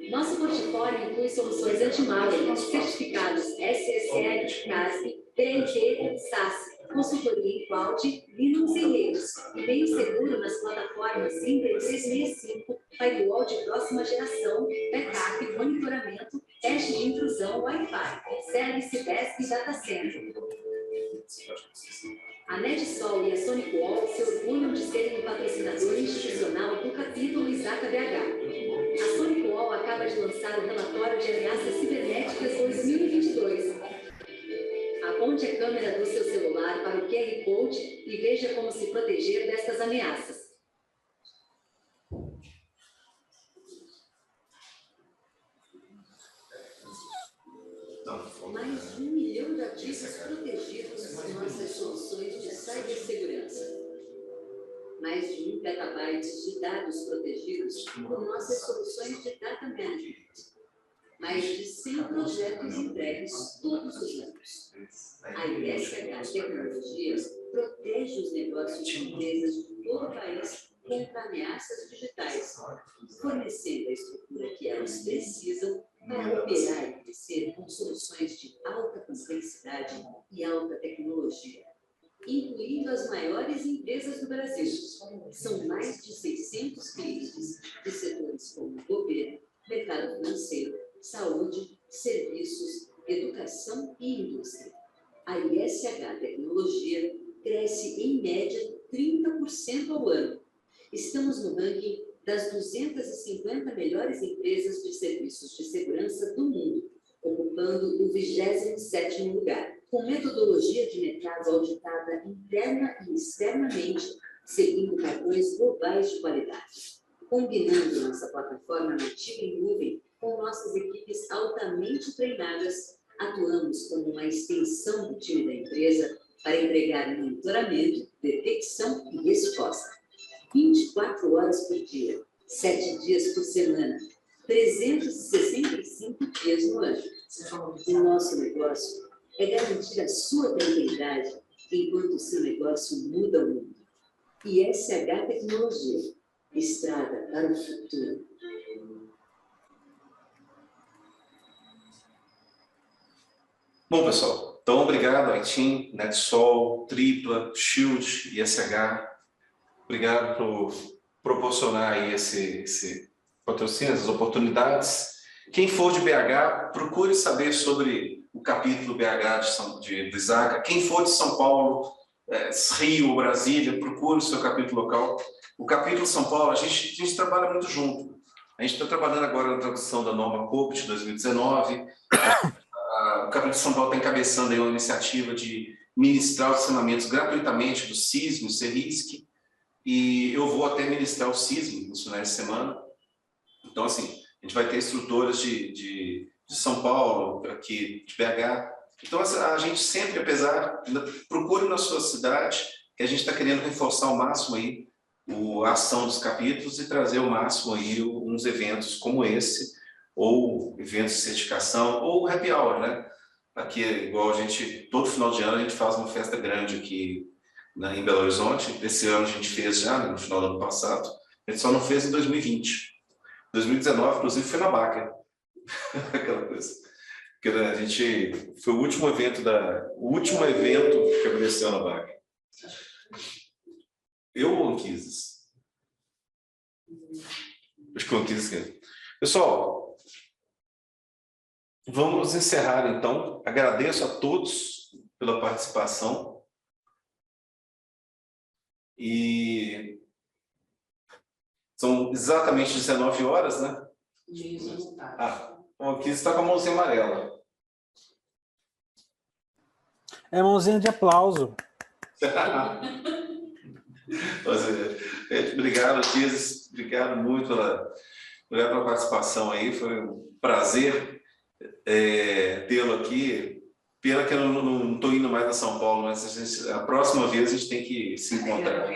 Nosso portfólio inclui soluções anti-malware, certificados SSL, CASP, TNT, SAS, consultoria em cloud, Linux e redes, e-mail seguro nas plataformas Zimbra 365, firewall de próxima geração, backup, monitoramento, teste de difusão Wi-Fi, Service Desk e Data Center. A Nedsol e a SonicWall se orgulham de serem o patrocinador institucional do capítulo ISACA BH. A SonicWall acaba de lançar o relatório de ameaças cibernéticas 2022. Aponte a câmera do seu celular para o QR Code e veja como se proteger destas ameaças. Mais de 1 milhão de ativos protegidos com nossas soluções de cibersegurança. Mais de 1 petabyte de dados protegidos com nossas soluções de data management. Mais de 100 projetos entregues todos os anos. A ISH Tecnologia protege os negócios de empresas de todo o país contra ameaças digitais, fornecendo a estrutura que elas precisam para operar e crescer com soluções de alta complexidade e alta tecnologia, incluindo as maiores empresas do Brasil. São mais de 600 clientes de setores como governo, mercado financeiro, saúde, serviços, educação e indústria. A ISH Tecnologia cresce em média 30% ao ano. Estamos no ranking das 250 melhores empresas de serviços de segurança do mundo, ocupando o 27º lugar, com metodologia de mercado auditada interna e externamente, seguindo padrões globais de qualidade. Combinando nossa plataforma nativa em nuvem com nossas equipes altamente treinadas, atuamos como uma extensão do time da empresa para entregar monitoramento, detecção e resposta. 24 horas por dia, 7 dias por semana, 365 dias no ano. O nosso negócio é garantir a sua tranquilidade enquanto o seu negócio muda o mundo. ISH Tecnologia, estrada para o futuro. Bom, pessoal, então obrigado, Aitin, Netsol, Tripla, Shield, ISH. Obrigado por proporcionar aí esse patrocínio, essas oportunidades. Quem for de BH, procure saber sobre o capítulo BH do ISACA. Quem for de São Paulo, Rio, Brasília, procure o seu capítulo local. O capítulo São Paulo, a gente trabalha muito junto. A gente está trabalhando agora na tradução da norma COP de 2019. O capítulo de São Paulo está encabeçando aí uma iniciativa de ministrar os ensinamentos gratuitamente do SISM, do CERISC, e eu vou até ministrar o SISM nos finais de semana. Então, assim, a gente vai ter instrutores de São Paulo, aqui de BH. Então, a gente sempre, procure na sua cidade, que a gente está querendo reforçar ao máximo aí a ação dos capítulos e trazer ao máximo aí uns eventos como esse, ou eventos de certificação, ou happy hour, né? Aqui, igual todo final de ano, a gente faz uma festa grande aqui em Belo Horizonte. Esse ano a gente fez já, no final do ano passado. A gente só não fez em 2020. 2019, inclusive, foi na Baca. Aquela coisa. Porque foi o último evento que aconteceu na Baca. Eu ou Anquises? Acho que o Anquises. Pessoal, vamos encerrar então. Agradeço a todos pela participação. E são exatamente 19 horas, né? Aqui está com a mãozinha amarela. É mãozinha de aplauso. Obrigado, Tiz. Obrigado muito pela participação aí. Foi um prazer tê-lo aqui. Pena que eu não estou indo mais a São Paulo, mas a próxima vez a gente tem que se encontrar.